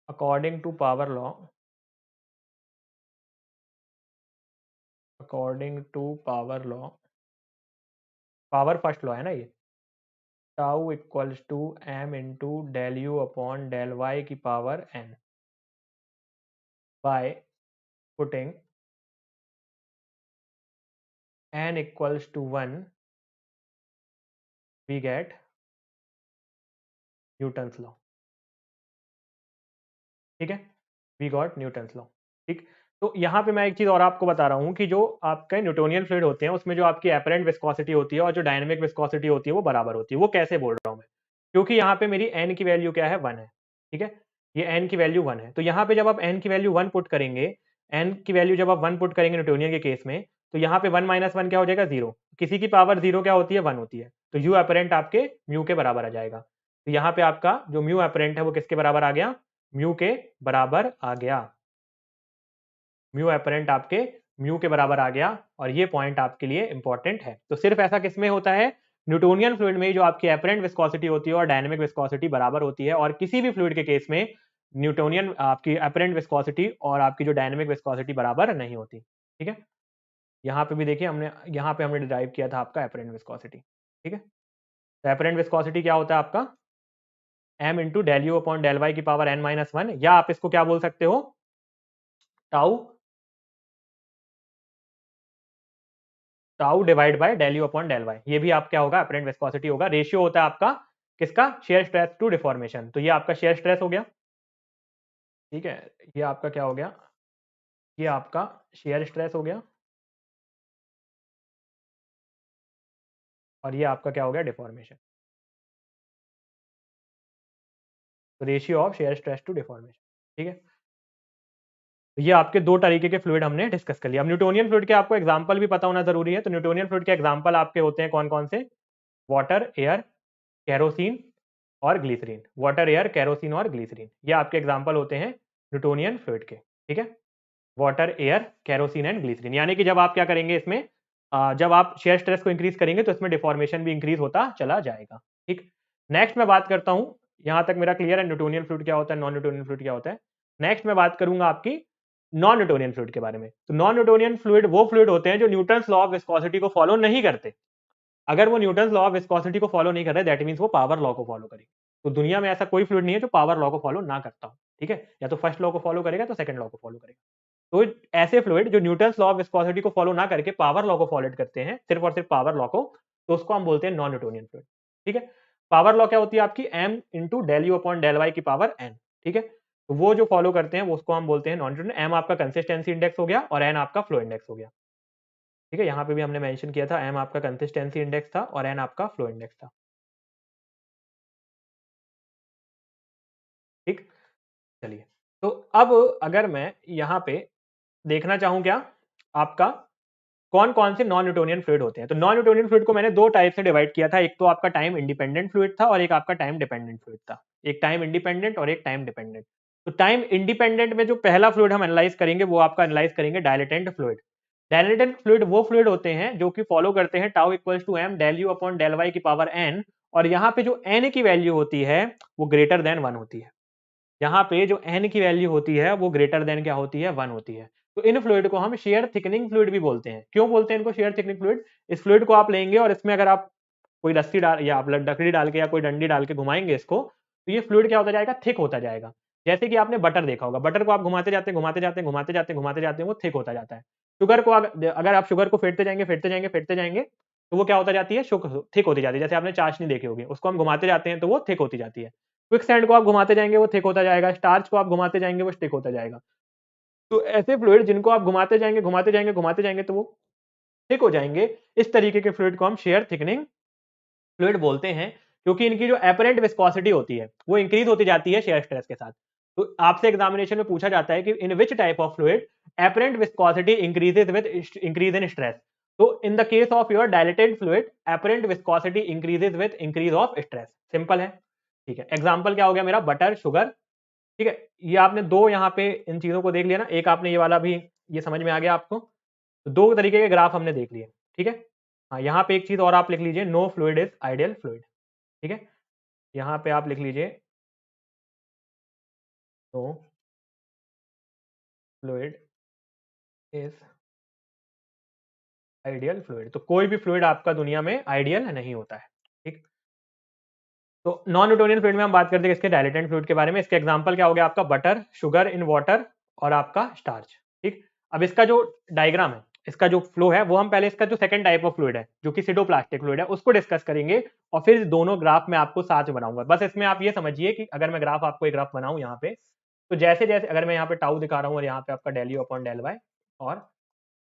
according to power law, according to power law, power first law है ना ये, tau equals to m into del you upon del Y की power n by putting n equals to 1, we get Newton's law. ठीक है, वी गॉट न्यूटन्स लॉ। ठीक, तो यहाँ पे मैं एक चीज और आपको बता रहा हूँ कि जो आपके न्यूटोनियन फ्लूइड होते हैं उसमें जो आपकी एपरेंट विस्कोसिटी होती है और जो डायनेमिक विस्कोसिटी होती है वो बराबर होती है। वो कैसे बोल रहा हूँ मैं, क्योंकि यहाँ पे मेरी n की वैल्यू क्या है, 1 है। ठीक है, ये n की वैल्यू 1 है, तो यहाँ पे जब आप n की वैल्यू 1 पुट करेंगे, n की वैल्यू जब आप 1 पुट करेंगे न्यूटोनियन के केस में, तो यहाँ पे 1 माइनस 1 क्या हो जाएगा, 0। किसी की पावर 0 क्या होती है, 1 होती है, तो यू अपरेंट आपके म्यू के बराबर आ जाएगा। तो यहाँ पे आपका जो म्यू अपरेंट है वो किसके बराबर आ गया, म्यू के बराबर आ गया। म्यू अपरेंट आपके म्यू के बराबर आ गया, और ये पॉइंट आपके लिए इंपॉर्टेंट है। तो सिर्फ ऐसा किसमें होता है, न्यूटोनियन फ्लूइड में जो आपकी अपरेंट विस्कोसिटी होती है और डायनेमिक विस्कोसिटी बराबर होती है, और किसी भी फ्लूइड के केस में न्यूटोनियन आपकी अपरेंट विस्कोसिटी और आपकी जो डायनेमिक विस्कोसिटी बराबर नहीं होती। ठीक है, यहाँ पे भी देखिए हमने, यहाँ पे हमने डिराइव किया था आपका अपरेंट विस्कोसिटी। ठीक है, तो अपरेंट विस्कोसिटी क्या होता है आपका, m into del you upon del Y की पावर n-1, या आप इसको क्या बोल सकते हो, tau, tau divide by del you upon del y. ये भी आप क्या होगा, अपरेंट विस्कोसिटी होगा। रेशियो होता है आपका किसका, शेयर स्ट्रेस टू डिफॉर्मेशन। तो ये आपका शेयर स्ट्रेस हो गया। ठीक है, ये आपका क्या हो गया, ये आपका शेयर स्ट्रेस हो गया, और ये आपका क्या हो गया, डिफॉर्मेशन। तो ratio of shear stress to deformation. ठीक है, तो ये आपके दो तरीके के फ्लूइड हमने डिस्कस कर लिया। अब न्यूटोनियन फ्लूइड के आपको एग्जांपल भी पता होना जरूरी है। तो न्यूटोनियन फ्लूइड के एग्जांपल आपके होते हैं कौन कौन से, वाटर, एयर, केरोसिन और ग्लिसरीन। वाटर, एयर, केरोसिन और ग्लिसरीन, ये आपके एग्जांपल होते हैं न्यूटोनियन फ्लूइड के। ठीक है, water, air, kerosene and glycerine. यानी कि जब आप क्या करेंगे इसमें, जब आप शेयर स्ट्रेस को इंक्रीज करेंगे तो इसमें डिफॉर्मेशन भी इंक्रीज होता चला जाएगा। ठीक, नेक्स्ट मैं बात करता हूं, यहां तक मेरा क्लियर है न्यूटोनियन फ्लूइड क्या होता है, नॉन न्यूटोनियन फ्लूइड क्या होता है। नेक्स्ट मैं बात करूंगा आपकी नॉन न्यूटोनियन फ्लूइड के बारे में। तो नॉन न्यूटोनियन फ्लूइड वो फ्लूइड होते हैं जो न्यूटन्स लॉ ऑफ विस्कोसिटी को फॉलो नहीं करते। अगर वो न्यूटन्स लॉ ऑफ विस्कोसिटी को फॉलो नहीं कर रहे, दैट मींस वो पावर लॉ को फॉलो करेंगे। तो दुनिया में ऐसा कोई फ्लूइड नहीं है जो पावर लॉ को फॉलो ना करता हो। ठीक है, या तो फर्स्ट लॉ को फॉलो करेगा तो सेकंड लॉ को फॉलो करेगा। तो ऐसे फ्लूइड जो न्यूटन्स लॉ ऑफ विस्कोसिटी को फॉलो ना करके पावर लॉ को फॉलो करते हैं, सिर्फ और सिर्फ पावर लॉ को, तो उसको हम बोलते हैं नॉन न्यूटोनियन फ्लूइड। ठीक है, पावर लॉ क्या होती है आपकी, m into del you upon del Y की पावर n। ठीक है, तो वो जो फॉलो करते हैं वो उसको हम बोलते हैं नॉन न्यूटोनियन। m आपका कंसिस्टेंसी इंडेक्स हो गया और n आपका फ्लो इंडेक्स हो गया। ठीक है, यहाँ पे भी हमने मेंशन किया था m आपका कंसिस्टेंसी इंडेक्स था और n आपका फ्लो इंडेक्स था। ठीक, चलिए, तो अब अगर मैं यहाँ पे देखना चाहूँ क्या आपका कौन-कौन से नॉन न्यूटोनियन फ्लूइड होते हैं। तो नॉन न्यूटोनियन फ्लूइड को मैंने 2 टाइप से डिवाइड किया था। एक तो आपका टाइम इंडिपेंडेंट फ्लूइड था और एक आपका टाइम डिपेंडेंट फ्लूइड था। एक टाइम इंडिपेंडेंट और एक टाइम डिपेंडेंट। तो टाइम इंडिपेंडेंट में जो पहला फ्लूइड हम एनालाइज़ करेंगे वो आपका एनालाइज़ करेंगे डायलेटेंट फ्लूइड। डायलेटेंट फ्लूइड वो फ्लूइड होते हैं जो कि फॉलो करते हैं tau equals to m del u अपॉन del y की पावर n, और यहाँ पे जो n की वैल्यू होती है वो ग्रेटर देन 1 होती है। यहाँ पे जो n की वैल्यू होती है वो ग्रेटर देन क्या होती है, 1 होती है। तो इन फ्लूइड को हम शेयर थिकनिंग फ्लूइड भी बोलते हैं। क्यों बोलते हैं इनको शेयर थिकनिंग फ्लूइड? इस फ्लूइड को आप लेंगे और इसमें अगर आप कोई रस्सी डाल या आप लकड़ी डाल के या कोई डंडी डाल के घुमाएंगे इसको, तो ये फ्लूइड क्या होता जाएगा, थिक होता जाएगा। जैसे कि आपने बटर देखा होगा, बटर को आप घुमाते जाते हैं घुमाते जाते हैं घुमाते जाते हैं घुमाते जाते हैं, वो थिक होता जाता है। शुगर को अगर आप शुगर को फेंटते जाएंगे फेंटते जाएंगे फेंटते जाएंगे, तो वो क्या होता जाती है, थिक होती जाती है। जैसे आपने चाशनी देखी होगी, उसको हम घुमाते जाते हैं तो वो थिक होती जाती है। क्विकसैंड को आप घुमाते जाएंगे वो थिक होता जाएगा, स्टार्च को आप घुमाते जाएंगे वो स्टिक होता जाएगा। तो ऐसे फ्लूइड जिनको आप घुमाते जाएंगे घुमाते जाएंगे घुमाते जाएंगे तो वो थिक हो जाएंगे। इस तरीके के फ्लूइड को हम शेयर थिकनिंग फ्लूइड बोलते हैं, क्योंकि इनकी जो एपरेंट विस्कोसिटी होती है वो इंक्रीज होती जाती है शेयर स्ट्रेस के साथ। तो आपसे एग्जामिनेशन में पूछा जाता है कि in which type of fluid apparent viscosity increases with increase in stress. तो in the case of your dilated fluid apparent viscosity increases with increase of stress. Simple है। ठीक है, एग्जांपल क्या हो गया मेरा, बटर, शुगर। ठीक है, ये आपने दो यहाँ पे इन चीजों को देख लिया ना, एक आपने ये वाला भी, ये समझ में आ गया आपको। तो दो तरीके के ग्राफ हमने देख लिए। ठीक है, हाँ, यहाँ पे एक चीज और आप लिख लीजिए, no fluid is ideal fluid. ठीक है, यहाँ पे आप लिख लीजिए no fluid is ideal fluid. तो कोई भी फ्लूइड आपका दुनिया में आइडियल नहीं होता है। ठीक, तो नॉन न्यूटोनियन फ्लूइड में हम बात करते हैं इसके डायलेटेंट फ्लूइड के बारे में। इसके एग्जांपल क्या हो गया आपका, बटर, शुगर इन वाटर और आपका स्टार्च। ठीक, अब इसका जो डायग्राम है, इसका जो फ्लो है, वो हम पहले इसका जो सेकंड टाइप ऑफ फ्लूइड है जो कि सिडोप्लास्टिक फ्लूइड है उसको डिस्कस करेंगे, और फिर दोनों ग्राफ में आपको साथ में बनाऊंगा। बस इसमें आप ये समझिए कि अगर मैं ग्राफ आपको एक ग्राफ बनाऊं यहाँ पे, तो जैसे जैसे अगर मैं यहाँ पे टाउ दिखा रहा हूँ और यहाँ पे आपका del you upon del y और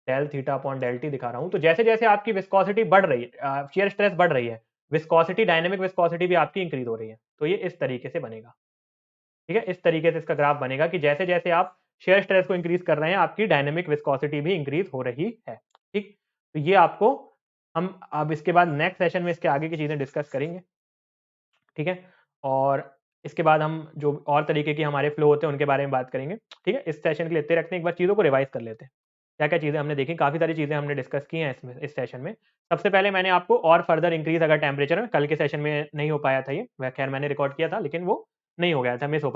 del theta upon del t दिखा रहा हूँ, तो जैसे जैसे आपकी विस्कोसिटी बढ़ रही है, शियर स्ट्रेस बढ़ रही है, विस्कोसिटी, डायनेमिक विस्कोसिटी भी आपकी इंक्रीज हो रही है। तो ये इस तरीके से बनेगा। ठीक है, इस तरीके से इसका ग्राफ बनेगा कि जैसे जैसे आप शेयर स्ट्रेस को इंक्रीज कर रहे हैं आपकी डायनेमिक विस्कोसिटी भी इंक्रीज हो रही है। ठीक, तो ये आपको हम अब इसके बाद नेक्स्ट सेशन में इसके आगे की चीजें डिस्कस करेंगे। ठीक है, और इसके बाद हम जो और तरीके की हमारे फ्लो होते हैं उनके बारे में बात करेंगे। ठीक है, इस सेशन के लिए इतने रखते हैं, एक बार चीज़ों को रिवाइज कर लेते हैं। क्या-क्या चीज़ें हमने देखी, काफ़ी सारी चीज़ें हमने डिस्कस की हैं इसमें, इस सेशन में। सबसे पहले मैंने आपको और फर्दर इंक्रीज़ अगर टेम्परेचर में, कल के सेशन में नहीं हो पाया था ये, वह खैर मैंने रिकॉर्ड किया था लेकिन वो नहीं हो गया था, मिस हो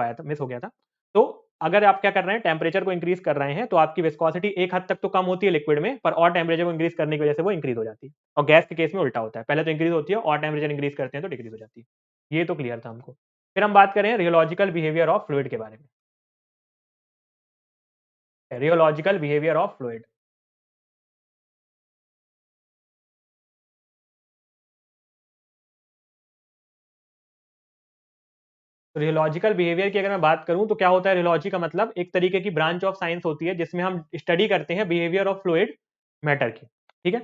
गया था। तो अगर आप क्या कर रहे हैं, टेम्परेचर को इंक्रीज़ कर रहे हैं तो आपकी विस्कोसिटी एक हद तक तो कम होती है लिक्विड में, पर और टेम्परेचर को इंक्रीज़ करने की वजह से वो इंक्रीज़ हो जाती है। और गैस के केस में उल्टा होता है, पहले तो इंक्रीज़ होती है और टेम्परेचर इंक्रीज़ करते हैं तो डिक्रीज़ हो जाती है। ये तो क्लियर था हमको। फिर हम बात करें रियोलॉजिकल बिहेवियर ऑफ फ्लूइड के बारे में। Rheological behaviour of fluid. Rheological behaviour की अगर मैं बात करूं तो क्या होता है, रियोलॉजी का मतलब एक तरीके की ब्रांच ऑफ साइंस होती है जिसमें हम स्टडी करते हैं बिहेवियर ऑफ फ्लूइड मैटर की। ठीक है,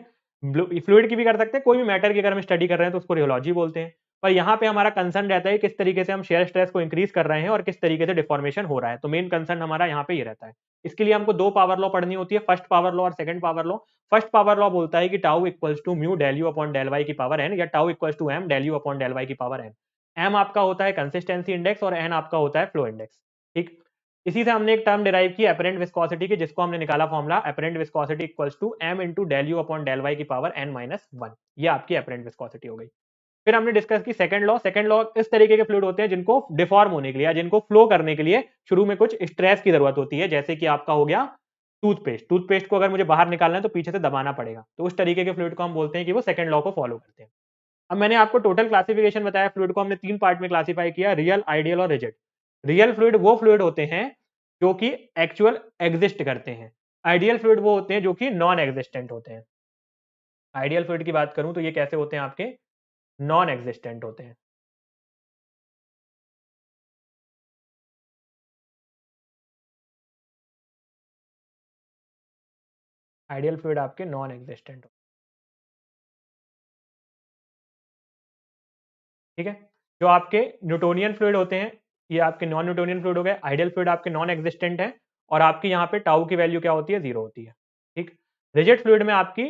फ्लूइड की भी कर सकते हैं, कोई भी मैटर की अगर हम स्टडी कर रहे हैं तो उसको रियोलॉजी बोलते हैं। पर यहाँ पे हमारा कंसर्न रहता है किस तरीके से हम शेयर स्ट्रेस को इंक्रीज कर रहे हैं और किस तरीके से डिफॉर्मेशन हो रहा है। तो मेन कंसर्न हमारा यहाँ पे ये रहता है। इसके लिए हमको दो पावर लॉ पढ़नी होती है, फर्स्ट पावर लॉ और second power law. First power law बोलता है कि tau equals to mu del you upon del Y की पावर एन, या tau equals to m del you upon del Y की पावर एन। एम आपका होता है कंसिस्टेंसी इंडेक्स और एन आपका होता है फ्लो इंडेक्स। ठीक, इसी से हमने एक टर्म डिराइव की एपरेंट विस्कोसिटी की, जिसको हमने निकाला formula apparent viscosity equals to M into del you upon del Y की पावर एन माइनस वन। ये आपकी एपरेंट विस्कोसिटी हो गई। फिर हमने डिस्कस की सेकंड लॉ। सेकंड लॉ इस तरीके के फ्लूइड होते हैं जिनको डिफॉर्म होने के लिए या जिनको फ्लो करने के लिए शुरू में कुछ स्ट्रेस की जरूरत होती है, जैसे कि आपका हो गया टूथपेस्ट। टूथपेस्ट को अगर मुझे बाहर निकालना है तो पीछे से दबाना पड़ेगा, तो उस तरीके के फ्लूइड को हम बोलते हैं कि वो सेकंड लॉ को फॉलो करते हैं। अब मैंने आपको टोटल क्लासिफिकेशन बताया, फ्लूइड को हमने तीन पार्ट में क्लासिफाई किया, रियल, आइडियल और रिजिड। रियल फ्लूइड वो फ्लूइड होते हैं जो कि एक्चुअल एग्जिस्ट करते हैं। आइडियल फ्लूइड वो होते हैं जो कि नॉन एग्जिस्टेंट होते हैं। आइडियल फ्लूइड की बात करूं तो ये कैसे होते हैं आपके, नॉन एग्जिस्टेंट होते हैं। आइडियल फ्लूइड आपके नॉन एग्जिस्टेंट, ठीक है। जो आपके न्यूटोनियन फ्लूइड होते हैं, ये आपके नॉन न्यूटोनियन फ्लूइड हो गए। आइडियल फ्लूइड आपके नॉन एग्जिस्टेंट है और आपकी यहाँ पे टाउ की वैल्यू क्या होती है, जीरो होती है, ठीक। रिजिड फ्लूइड में आपकी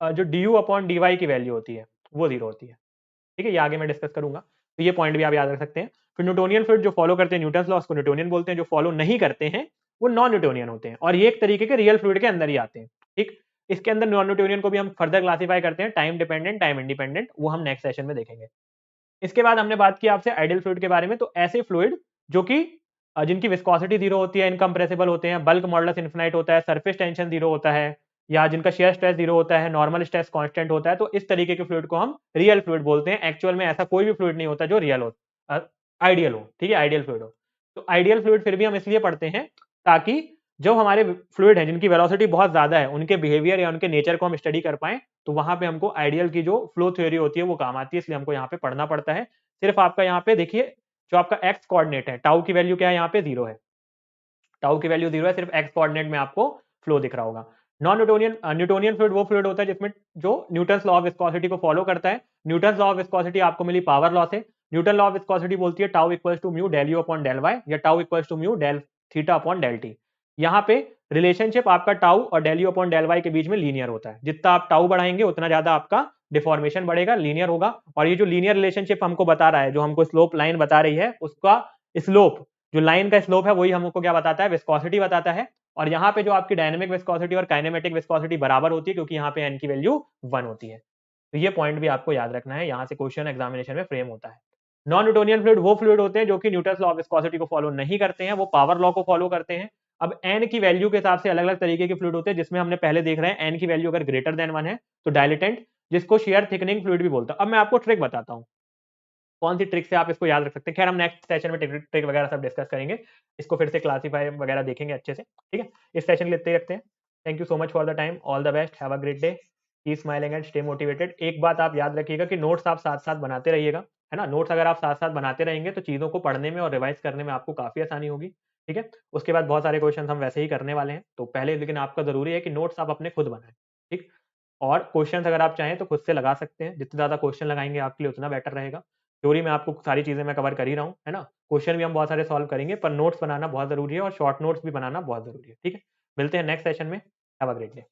जो d u upon d y की वैल्यू होती है वो जीरो होती है, ठीक है। ये आगे मैं डिस्कस करूंगा, तो ये पॉइंट भी आप याद रख सकते हैं। फिर न्यूटोनियन फ्लूइड जो फॉलो करते हैं न्यूटन्स लॉ, उसको न्यूटोनियन बोलते हैं। जो फॉलो नहीं करते हैं वो नॉन न्यूटोनियन होते हैं, और ये एक तरीके के रियल फ्लूइड के अंदर ही आते हैं, ठीक। इसके अंदर नॉन न्यूटोनियन को भी हम फर्दर क्लासीफाई करते हैं, टाइम डिपेंडेंट, टाइम इंडिपेंडेंट, वो हम नेक्स्ट सेशन में देखेंगे। इसके बाद हमने बात की आपसे आइडियल फ्लूइड के बारे में। तो ऐसे फ्लूइड जो कि जिनकी विस्कोसिटी जीरो होती है, इनकम्प्रेसिबल होते हैं, बल्क मॉडुलस इन्फिनाइट होता है, सरफेस टेंशन जीरो होता है, या जिनका शेयर स्ट्रेस जीरो होता है, नॉर्मल स्ट्रेस कांस्टेंट होता है, तो इस तरीके के फ्लूइड को हम रियल फ्लूइड बोलते हैं। एक्चुअल में ऐसा कोई भी फ्लूइड नहीं होता जो रियल हो, आइडियल हो, ठीक है, आइडियल फ्लूइड हो। तो आइडियल फ्लूइड फिर भी हम इसलिए पढ़ते हैं ताकि जो हमारे फ्लूइड है जिनकी वेलोसिटी बहुत ज्यादा है, उनके बिहेवियर या उनके नेचर को हम स्टडी कर पाए, तो वहां पे हमको आइडियल की जो फ्लो थ्योरी होती है वो काम आती है, इसलिए हमको यहाँ पे पढ़ना पड़ता है। सिर्फ आपका यहाँ पे देखिए, जो आपका एक्स कोऑर्डिनेट है, टाउ की वैल्यू क्या है, यहाँ पे जीरो है, टाउ की वैल्यू जीरो है, सिर्फ एक्स कोऑर्डिनेट में आपको फ्लो दिख रहा होगा। नॉन न्यूटोनियन न्यूटोनियन फ्लूइड वो फ्लूइड होता है जिसमें जो न्यूटन्स लॉ ऑफ विस्कोसिटी को फॉलो करता है। न्यूटन्स लॉ ऑफ विस्कोसिटी आपको मिली पावर लॉ से। न्यूटन लॉ ऑफ विस्कोसिटी बोलती है tau equals to mu del you upon del Y, या tau equals to mu del theta upon del t. यहाँ पे रिलेशनशिप आपका टाउ और del you upon del y के बीच में लीनियर होता है। जितना आप टाउ बढ़ाएंगे उतना ज्यादा आपका डिफॉर्मेशन बढ़ेगा, लीनियर होगा। और ये जो लीनियर रिलेशनशिप हमको बता रहा है, जो हमको स्लोप लाइन बता रही है, उसका स्लोप, जो लाइन का स्लोप है, वही हमको क्या बताता है, विस्कोसिटी बताता है। और यहाँ पे जो आपकी डायनेमिक विस्कोसिटी और काइनेमेटिक विस्कोसिटी बराबर होती है, क्योंकि यहाँ पे एन की वैल्यू 1 होती है। तो ये पॉइंट भी आपको याद रखना है, यहाँ से क्वेश्चन एग्जामिनेशन में फ्रेम होता है। नॉन न्यूटोनियन फ्लूइड वो फ्लूइड होते हैं जो कि न्यूटन्स लॉ ऑफ विस्कोसिटी को फॉलो नहीं करते हैं, वो पावर लॉ को फॉलो करते हैं। अब एन की वैल्यू के हिसाब से अलग अलग तरीके के फ्लूइड होते हैं, जिसमें हमने पहले देख रहे हैं एन की वैल्यू अगर ग्रेटर देन 1 है तो डायलेटेंट, जिसको शेयर थिकनिंग फ्लूइड भी बोलता है। अब मैं आपको ट्रिक बताता हूँ, कौन सी ट्रिक से आप इसको याद रख सकते हैं। खैर हम नेक्स्ट सेशन में ट्रिक वगैरह सब डिस्कस करेंगे, इसको फिर से क्लासीफाई वगैरह देखेंगे अच्छे से, ठीक है। इस सेशन के लिए इतने ही रखते हैं। Thank you so much for the time, all the best, have a great day, keep smiling and stay motivated. एक बात आप याद रखिएगा कि नोट्स आप साथ साथ बनाते रहिएगा, है ना। नोट्स अगर आप साथ साथ बनाते रहेंगे तो चीज़ों को पढ़ने में और रिवाइज करने में आपको काफ़ी आसानी होगी, ठीक है। उसके बाद बहुत सारे क्वेश्चन हम वैसे ही करने वाले हैं, तो पहले लेकिन आपका ज़रूरी है कि नोट्स आप अपने खुद बनाएं, ठीक। और क्वेश्चंस अगर आप चाहें तो खुद से लगा सकते हैं, जितने ज़्यादा क्वेश्चन लगाएंगे आपके लिए उतना बेटर रहेगा। थ्योरी में आपको सारी चीज़ें मैं कवर कर ही रहा हूँ, है ना। क्वेश्चन भी हम बहुत सारे सॉल्व करेंगे, पर नोट्स बनाना बहुत ज़रूरी है और शॉर्ट नोट्स भी बनाना बहुत ज़रूरी है, ठीक है। मिलते हैं नेक्स्ट सेशन में, हैव अ ग्रेट डे।